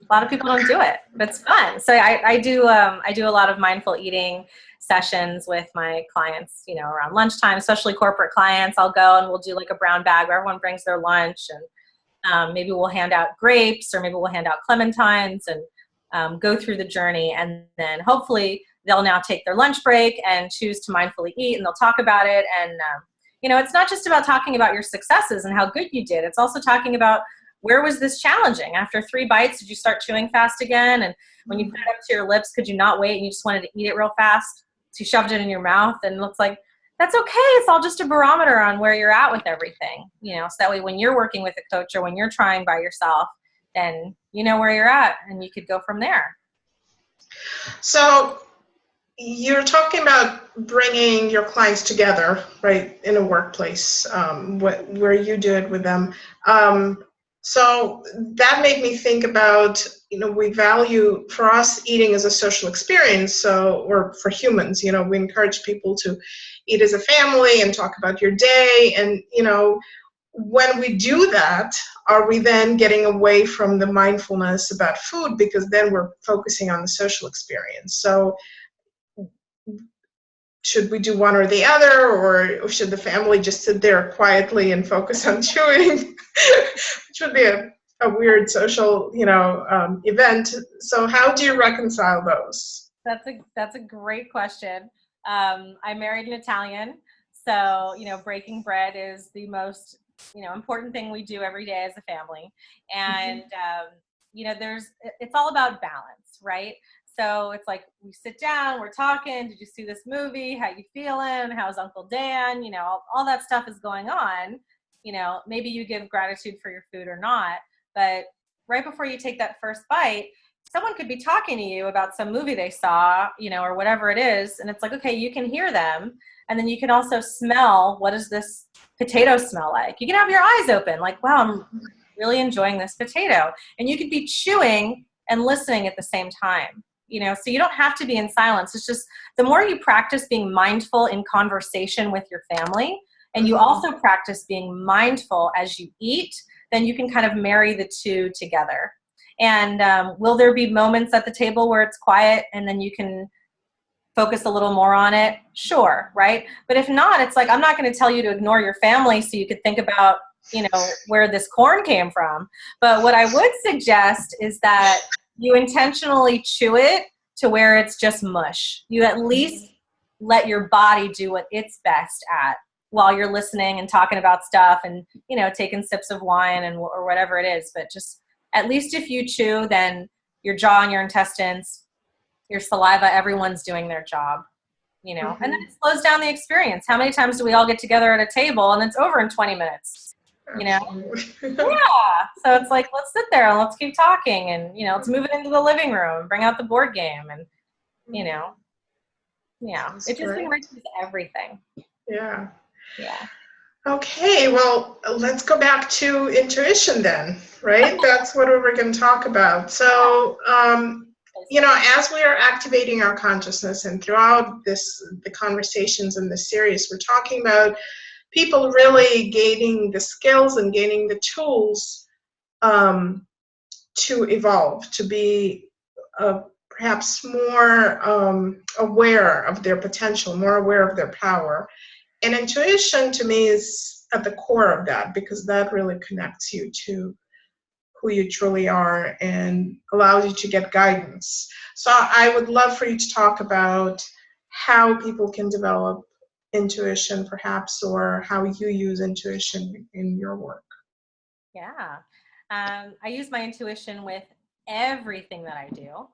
a lot of people don't do it, but it's fun. So I do a lot of mindful eating sessions with my clients, you know, around lunchtime, especially corporate clients. I'll go and we'll do like a brown bag where everyone brings their lunch, and maybe we'll hand out grapes, or maybe we'll hand out clementines, and go through the journey. And then hopefully they'll now take their lunch break and choose to mindfully eat, and they'll talk about it. And, you know, it's not just about talking about your successes and how good you did. It's also talking about, where was this challenging? After 3 bites, did you start chewing fast again? And when you put it up to your lips, could you not wait and you just wanted to eat it real fast? So you shoved it in your mouth, and it looks like, that's okay. It's all just a barometer on where you're at with everything, you know, so that way when you're working with a coach or when you're trying by yourself, then you know where you're at and you could go from there. So you're talking about bringing your clients together, right, in a workplace, where you do it with them. So that made me think about, you know, we value, for us, eating as a social experience. So, or for humans, you know, we encourage people to eat as a family and talk about your day. And, you know, when we do that, are we then getting away from the mindfulness about food? Because then we're focusing on the social experience. So should we do one or the other, or should the family just sit there quietly and focus on chewing, which would be a weird social, you know, event. So how do you reconcile those? That's a great question. I married an Italian, so, you know, breaking bread is the most, you know, important thing we do every day as a family. And, you know, it's all about balance, right? So it's like, we sit down, we're talking, did you see this movie? How you feeling? How's Uncle Dan? You know, all that stuff is going on. You know, maybe you give gratitude for your food or not, but right before you take that first bite, someone could be talking to you about some movie they saw, you know, or whatever it is. And it's like, okay, you can hear them. And then you can also smell, what does this potato smell like? You can have your eyes open, like, wow, I'm really enjoying this potato. And you could be chewing and listening at the same time. You know, so you don't have to be in silence. It's just, the more you practice being mindful in conversation with your family, and you also practice being mindful as you eat, then you can kind of marry the two together. And will there be moments at the table where it's quiet and then you can focus a little more on it? Sure, right? But if not, it's like, I'm not going to tell you to ignore your family so you could think about, you know, where this corn came from. But what I would suggest is that you intentionally chew it to where it's just mush. You at least let your body do what it's best at while you're listening and talking about stuff and, you know, taking sips of wine and or whatever it is. But just, at least if you chew, then your jaw and your intestines, your saliva, everyone's doing their job, you know, and then it slows down the experience. How many times do we all get together at a table and it's over in 20 minutes? You know? Yeah. So it's like, let's sit there and let's keep talking, and, you know, let's move it into the living room, bring out the board game, and, you know, yeah, it just enriches everything. Yeah. Yeah. Okay, well, let's go back to intuition then, right? That's what we were going to talk about. So, you know, as we are activating our consciousness, and throughout the conversations in this series, we're talking about people really gaining the skills and gaining the tools to evolve, to be perhaps more aware of their potential, more aware of their power. And intuition, to me, is at the core of that, because that really connects you to who you truly are and allows you to get guidance. So I would love for you to talk about how people can develop intuition, perhaps, or how you use intuition in your work. Yeah. I use my intuition with everything that I do,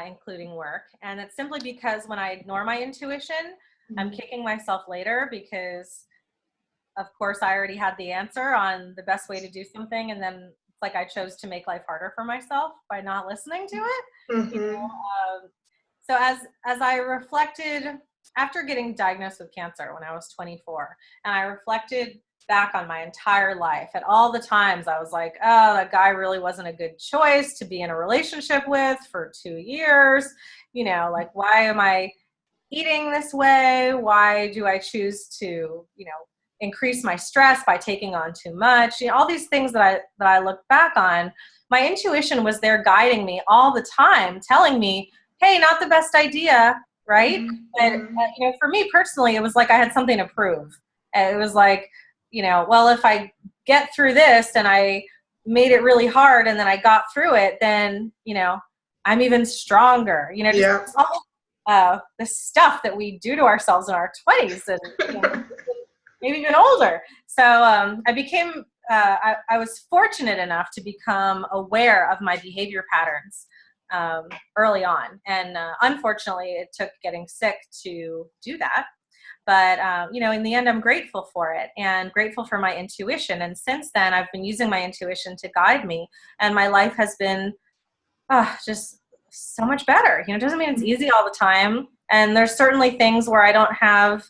including work. And it's simply because when I ignore my intuition, I'm kicking myself later, because of course I already had the answer on the best way to do something. And then it's like I chose to make life harder for myself by not listening to it. You know? So as I reflected after getting diagnosed with cancer when I was 24, and I reflected back on my entire life at all the times I was like, oh, that guy really wasn't a good choice to be in a relationship with for 2 years. You know, like, why am I eating this way? Why do I choose to, you know, increase my stress by taking on too much. You know, all these things that I look back on, my intuition was there guiding me all the time, telling me, hey, not the best idea, right? Mm-hmm. But you know, for me personally, it was like I had something to prove. And it was like, you know, well, if I get through this and I made it really hard and then I got through it, then, you know, I'm even stronger. You know, just all the stuff that we do to ourselves in our 20s and you know, maybe even older. So I became, I was fortunate enough to become aware of my behavior patterns early on. And unfortunately, it took getting sick to do that. But, you know, in the end, I'm grateful for it and grateful for my intuition. And since then, I've been using my intuition to guide me. And my life has been just so much better. You know, it doesn't mean it's easy all the time. And there's certainly things where I don't have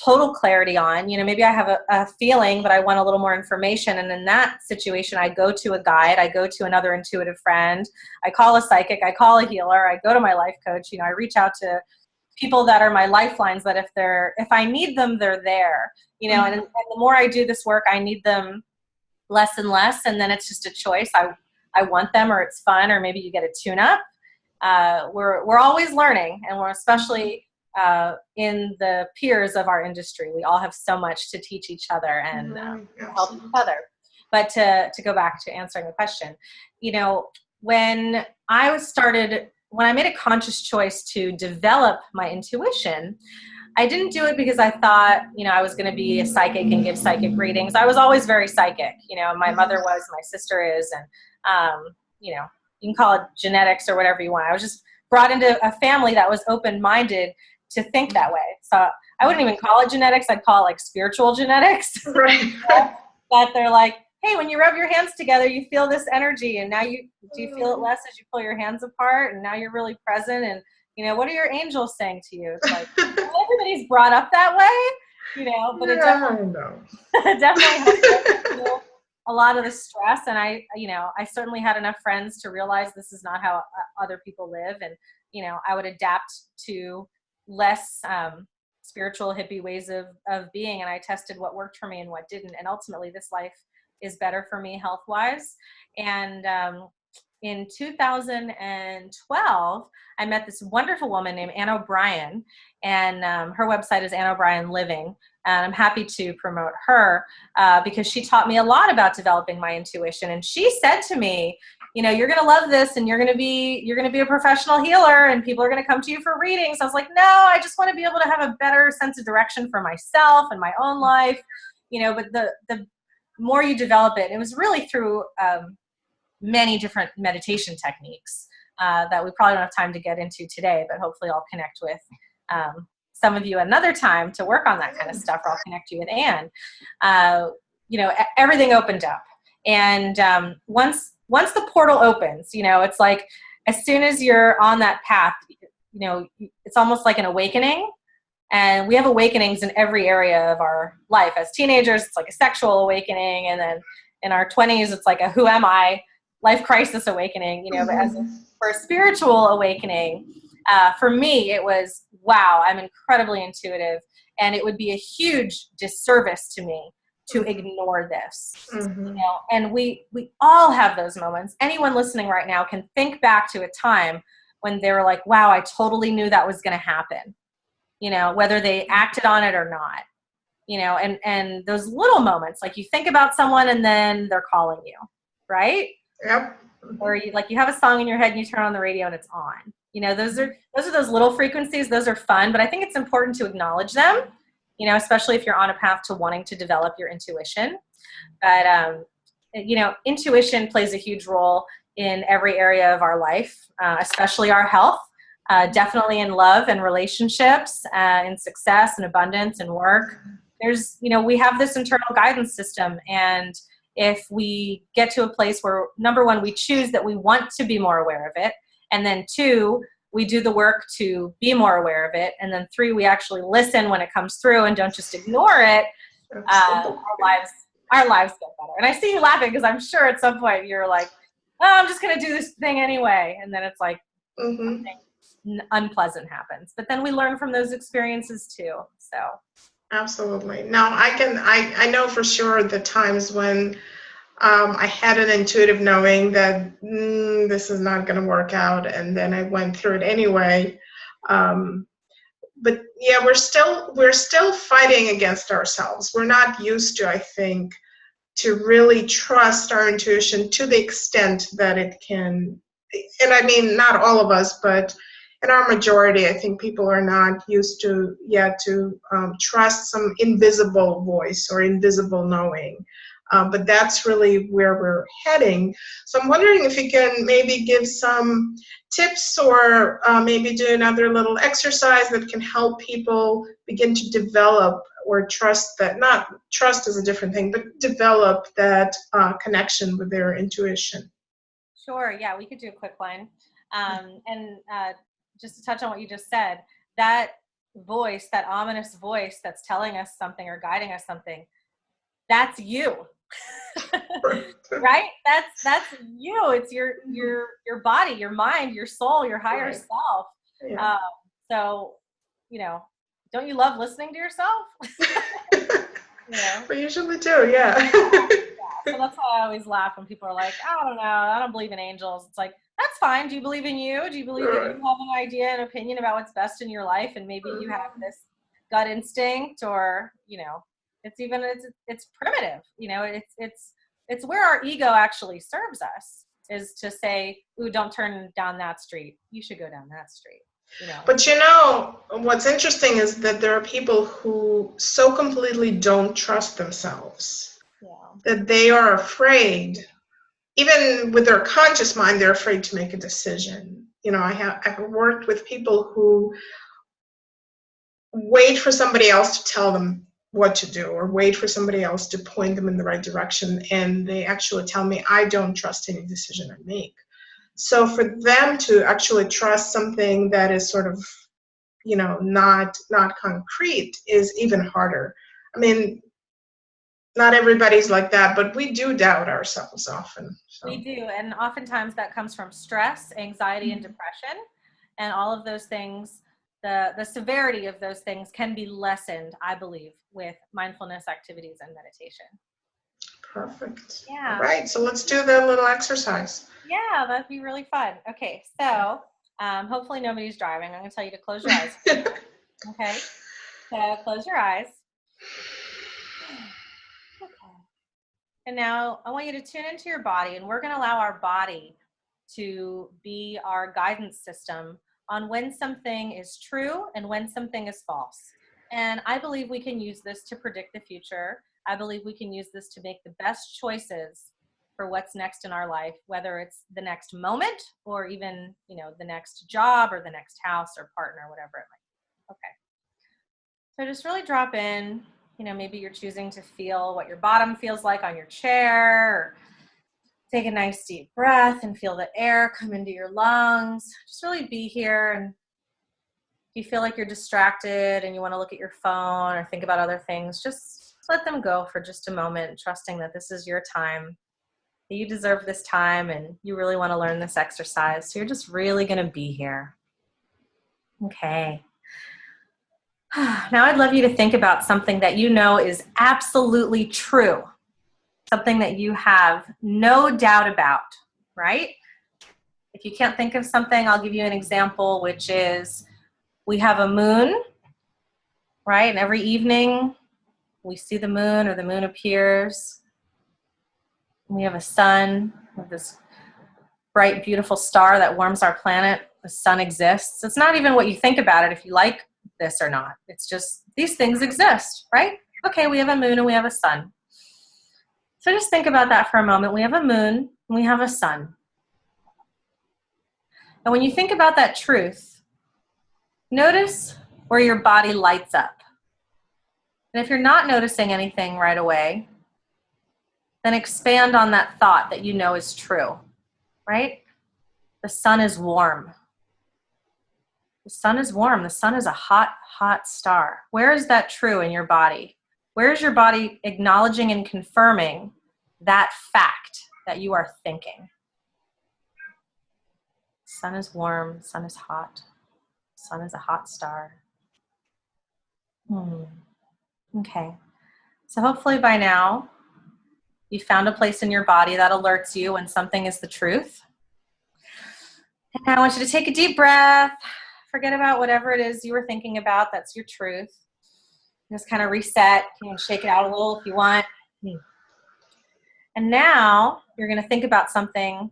total clarity on. You know, maybe I have a feeling, but I want a little more information. And in that situation, I go to a guide. I go to another intuitive friend. I call a psychic. I call a healer. I go to my life coach. You know, I reach out to people that are my lifelines, that if I need them, they're there, you know, and the more I do this work, I need them less and less. And then it's just a choice. I want them, or it's fun, or maybe you get a tune up. We're always learning, and we're especially in the peers of our industry. We all have so much to teach each other and help each other. But to go back to answering the question, you know, when I made a conscious choice to develop my intuition, I didn't do it because I thought, you know, I was going to be a psychic and give psychic readings. I was always very psychic. You know, my mother was, my sister is, and, you know, you can call it genetics or whatever you want. I was just brought into a family that was open-minded to think that way. So I wouldn't even call it genetics. I'd call it like spiritual genetics. Right. That they're like, hey, when you rub your hands together, you feel this energy, and now do you feel it less as you pull your hands apart, and now you're really present, and you know, what are your angels saying to you? It's like, well, everybody's brought up that way, you know, but it definitely helps feel a lot of the stress. And I certainly had enough friends to realize this is not how other people live, and you know, I would adapt to less spiritual hippie ways of being, and I tested what worked for me and what didn't, and ultimately this life is better for me health-wise. And in 2012, I met this wonderful woman named Ann O'Brien, and her website is Ann O'Brien Living, and I'm happy to promote her because she taught me a lot about developing my intuition. And she said to me, you know, you're going to love this, and you're going to be a professional healer, and people are going to come to you for readings. I was like, no, I just want to be able to have a better sense of direction for myself and my own life, you know. But the more you develop it, it was really through many different meditation techniques that we probably don't have time to get into today, but hopefully I'll connect with some of you another time to work on that kind of stuff, or I'll connect you with Anne. You know, everything opened up. And once the portal opens, you know, it's like as soon as you're on that path, you know, it's almost like an awakening. And we have awakenings in every area of our life. As teenagers, it's like a sexual awakening. And then in our 20s, it's like a who am I life crisis awakening, you know. But for a spiritual awakening, for me, it was, wow, I'm incredibly intuitive. And it would be a huge disservice to me to ignore this, you know. And we all have those moments. Anyone listening right now can think back to a time when they were like, wow, I totally knew that was going to happen. You know, whether they acted on it or not, you know, and those little moments, like you think about someone and then they're calling you, right? Yep. Or you have a song in your head and you turn on the radio and it's on. You know, those are those little frequencies. Those are fun, but I think it's important to acknowledge them, you know, especially if you're on a path to wanting to develop your intuition. But, you know, intuition plays a huge role in every area of our life, especially our health. Definitely in love and relationships, in success and abundance and work. There's, you know, we have this internal guidance system. And if we get to a place where, number one, we choose that we want to be more aware of it. And then two, we do the work to be more aware of it. And then three, we actually listen when it comes through and don't just ignore it. Our lives get better. And I see you laughing because I'm sure at some point you're like, oh, I'm just going to do this thing anyway. And then it's like, something unpleasant happens, but then we learn from those experiences too. So Absolutely. Now I know for sure the times when I had an intuitive knowing that this is not going to work out, and then I went through it anyway. Um, but yeah, we're still fighting against ourselves. We're not used to, I think, to really trust our intuition to the extent that it can. And I mean, not all of us, but in our majority, I think people are not used to yet to trust some invisible voice or invisible knowing. But that's really where we're heading. So I'm wondering if you can maybe give some tips or maybe do another little exercise that can help people begin to develop or trust that, not trust is a different thing, but develop that connection with their intuition. Sure. Yeah, we could do a quick one. And just to touch on what you just said, that voice, that ominous voice that's telling us something or guiding us something, that's you. Right? That's you. It's your body, your mind, your soul, your higher Right. self. Yeah. Um, so, you know, don't you love listening to yourself? You know? We usually do, yeah. So that's why I always laugh when people are like, I don't know, I don't believe in angels. It's like, that's fine. Do you believe in you? Do you believe that you have an idea and opinion about what's best in your life? And maybe you have this gut instinct, or, you know, it's primitive. You know, it's where our ego actually serves us, is to say, ooh, don't turn down that street. You should go down that street. You know. But you know, what's interesting is that there are people who so completely don't trust themselves Yeah. that they are afraid, even with their conscious mind, they're afraid to make a decision. You know, I've worked with people who wait for somebody else to tell them what to do, or wait for somebody else to point them in the right direction, and they actually tell me, I don't trust any decision I make. So for them to actually trust something that is sort of, you know, not concrete is even harder. I mean, not everybody's like that, but we do doubt ourselves often. We So do, and oftentimes that comes from stress, anxiety, and depression, and all of those things. The severity of those things can be lessened, I believe, with mindfulness activities and meditation. perfect. All Yeah, right, so let's do the little exercise. yeah, that'd be really fun. Okay, so hopefully nobody's driving. I'm going to tell you to close your eyes for a minute. Okay, so close your eyes. Okay. And now I want you to tune into your body, and we're going to allow our body to be our guidance system on when something is true and when something is false. And I believe we can use this to predict the future. I believe we can use this to make the best choices for what's next in our life, whether it's the next moment or even, you know, the next job or the next house or partner, whatever it might be. Okay. So just really drop in. You know, maybe you're choosing to feel what your bottom feels like on your chair, or take a nice deep breath and feel the air come into your lungs. Just really be here. And if you feel like you're distracted and you want to look at your phone or think about other things, just let them go for just a moment, trusting that this is your time, that you deserve this time, and you really want to learn this exercise. So you're just really going to be here. Okay. Now I'd love you to think about something that you know is absolutely true, something that you have no doubt about, right? If you can't think of something, I'll give you an example, which is we have a moon, right? And every evening we see the moon, or the moon appears. We have a sun, with this bright, beautiful star that warms our planet. The sun exists. It's not even what you think about it, if you like this or not. It's just these things exist, right? Okay, we have a moon and we have a sun. So just think about that for a moment. We have a moon and we have a sun. And when you think about that truth, notice where your body lights up. And if you're not noticing anything right away, then expand on that thought that you know is true, right? The sun is warm. The sun is warm. The sun is a hot, hot star. Where is that true in your body? Where is your body acknowledging and confirming that fact that you are thinking? The sun is warm. The sun is hot. The sun is a hot star. Okay. So hopefully by now you found a place in your body that alerts you when something is the truth. And now I want you to take a deep breath. Forget about whatever it is you were thinking about. That's your truth. Just kind of reset. You can shake it out a little if you want. And now you're going to think about something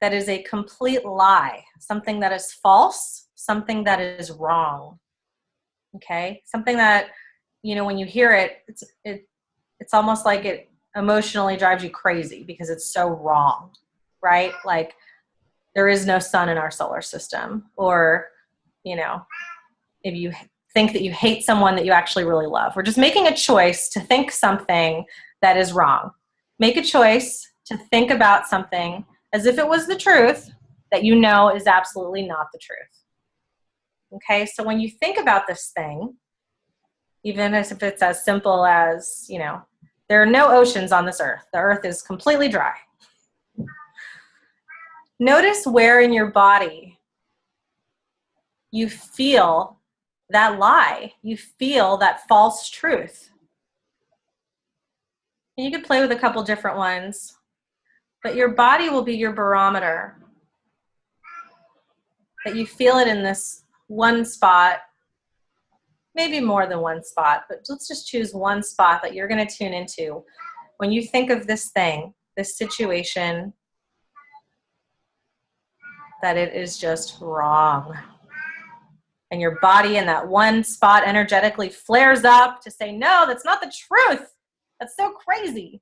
that is a complete lie, something that is false, something that is wrong. Okay? Something that, you know, when you hear it, it's almost like it emotionally drives you crazy because it's so wrong, right? Like, there is no sun in our solar system. Or, you know, if you think that you hate someone that you actually really love. We're just making a choice to think something that is wrong. Make a choice to think about something as if it was the truth that you know is absolutely not the truth. Okay, so when you think about this thing, even as if it's as simple as, you know, there are no oceans on this earth. The earth is completely dry. Notice where in your body you feel that lie. You feel that false truth. And you could play with a couple different ones, but your body will be your barometer. That you feel it in this one spot, maybe more than one spot, but let's just choose one spot that you're going to tune into. When you think of this thing, this situation, that it is just wrong. And your body in that one spot energetically flares up to say, no, that's not the truth. That's so crazy.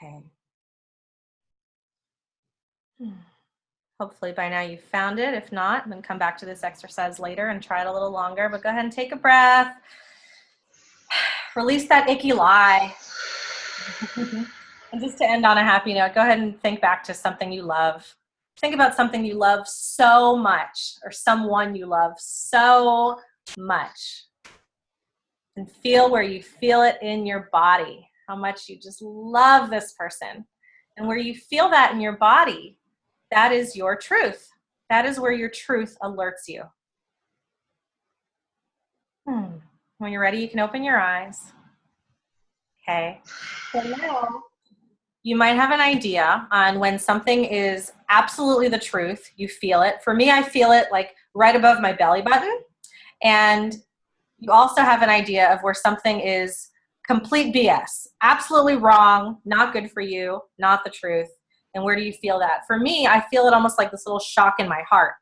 Okay. Hopefully by now you've found it. If not, then come back to this exercise later and try it a little longer. But go ahead and take a breath. Release that icky lie. And just to end on a happy note, go ahead and think back to something you love. Think about something you love so much, or someone you love so much. And feel where you feel it in your body, how much you just love this person. And where you feel that in your body, that is your truth. That is where your truth alerts you. When you're ready, you can open your eyes. Okay. So now you might have an idea on when something is absolutely the truth. You feel it. For me, I feel it like right above my belly button. And you also have an idea of where something is complete BS, absolutely wrong, not good for you, not the truth. And where do you feel that? For me, I feel it almost like this little shock in my heart,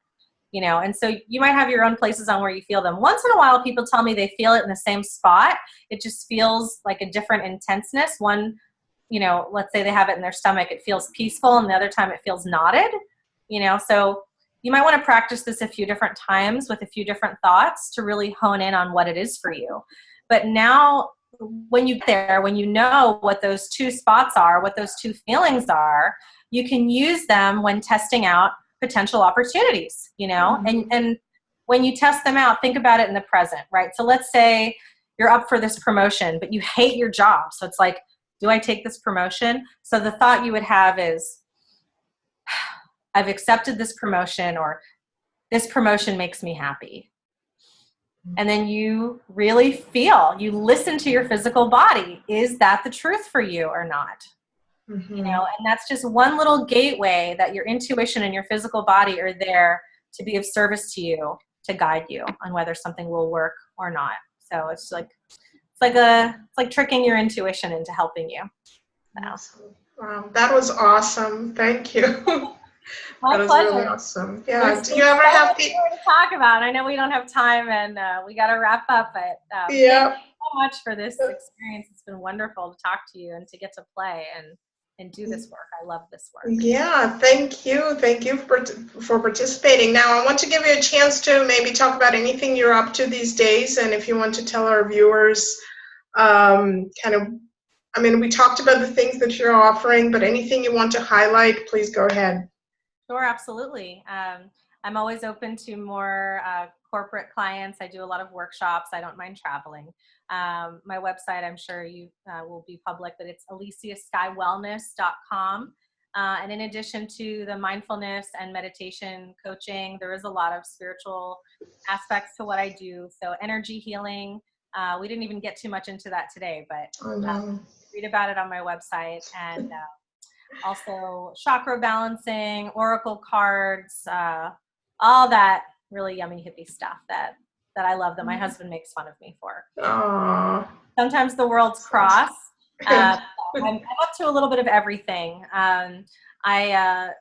you know, and so you might have your own places on where you feel them. Once in a while, people tell me they feel it in the same spot. It just feels like a different intenseness. One, you know, let's say they have it in their stomach, it feels peaceful, and the other time it feels knotted, you know, so you might want to practice this a few different times with a few different thoughts to really hone in on what it is for you. But now when you get there, when you know what those two spots are, what those two feelings are, you can use them when testing out potential opportunities, you know, and when you test them out, think about it in the present, right? So let's say you're up for this promotion, but you hate your job. So it's like, do I take this promotion? So the thought you would have is, I've accepted this promotion, or this promotion makes me happy. And then you really feel, you listen to your physical body. Is that the truth for you or not? You know, and that's just one little gateway that your intuition and your physical body are there to be of service to you, to guide you on whether something will work or not. So it's like tricking your intuition into helping you. So. Wow, that was awesome. Thank you. My that was pleasure. Really awesome. Yeah. Do you ever have to talk about? I know we don't have time, and we got to wrap up. But thank you so much for this experience. It's been wonderful to talk to you and to get to play and do this work. I love this work. Yeah, thank you. Thank you for participating. Now, I want to give you a chance to maybe talk about anything you're up to these days, and if you want to tell our viewers kind of, I mean, we talked about the things that you're offering, but anything you want to highlight, please go ahead. Sure, absolutely. I'm always open to more corporate clients. I do a lot of workshops. I don't mind traveling. My website, I'm sure you will be public, but it's ElysiaSkyeWellness.com. And in addition to the mindfulness and meditation coaching, there is a lot of spiritual aspects to what I do. So energy healing, We didn't even get too much into that today, but Oh, no. read about it on my website. And also chakra balancing, oracle cards, all that really yummy hippie stuff that I love, that my husband makes fun of me for. Aww. Sometimes the worlds cross. I'm up to a little bit of everything. I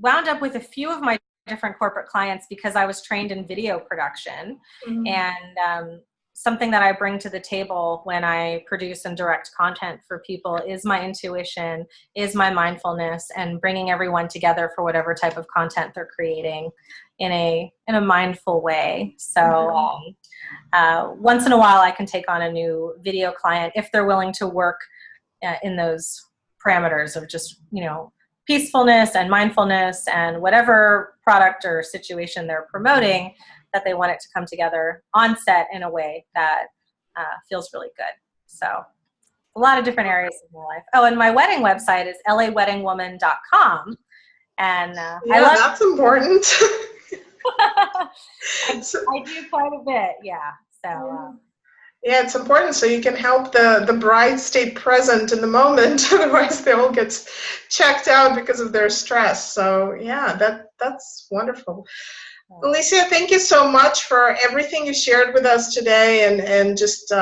wound up with a few of my different corporate clients because I was trained in video production. Mm-hmm. And something that I bring to the table when I produce and direct content for people is my intuition, is my mindfulness, and bringing everyone together for whatever type of content they're creating in a mindful way. So once in a while I can take on a new video client if they're willing to work in those parameters of just, peacefulness and mindfulness and whatever product or situation they're promoting, that they want it to come together on set in a way that feels really good. So a lot of different areas of my life. Oh, and my wedding website is laweddingwoman.com. And I love that's important. I do quite a bit. Yeah. So yeah, it's important so you can help the bride stay present in the moment. Otherwise, they all get checked out because of their stress. So yeah, that's wonderful. Elysia, thank you so much for everything you shared with us today, and just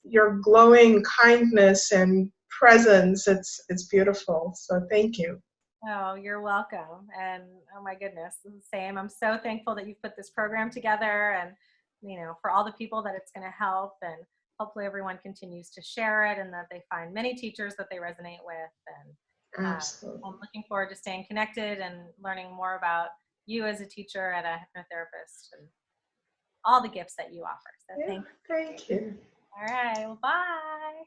your glowing kindness and presence. It's beautiful. So thank you. Oh, you're welcome. And oh my goodness, the same. I'm so thankful that you've put this program together, and for all the people that it's going to help, and hopefully everyone continues to share it, and that they find many teachers that they resonate with. And Absolutely. I'm looking forward to staying connected and learning more about you as a teacher and a hypnotherapist and all the gifts that you offer. So thank you. Thank you. All right. Well, bye.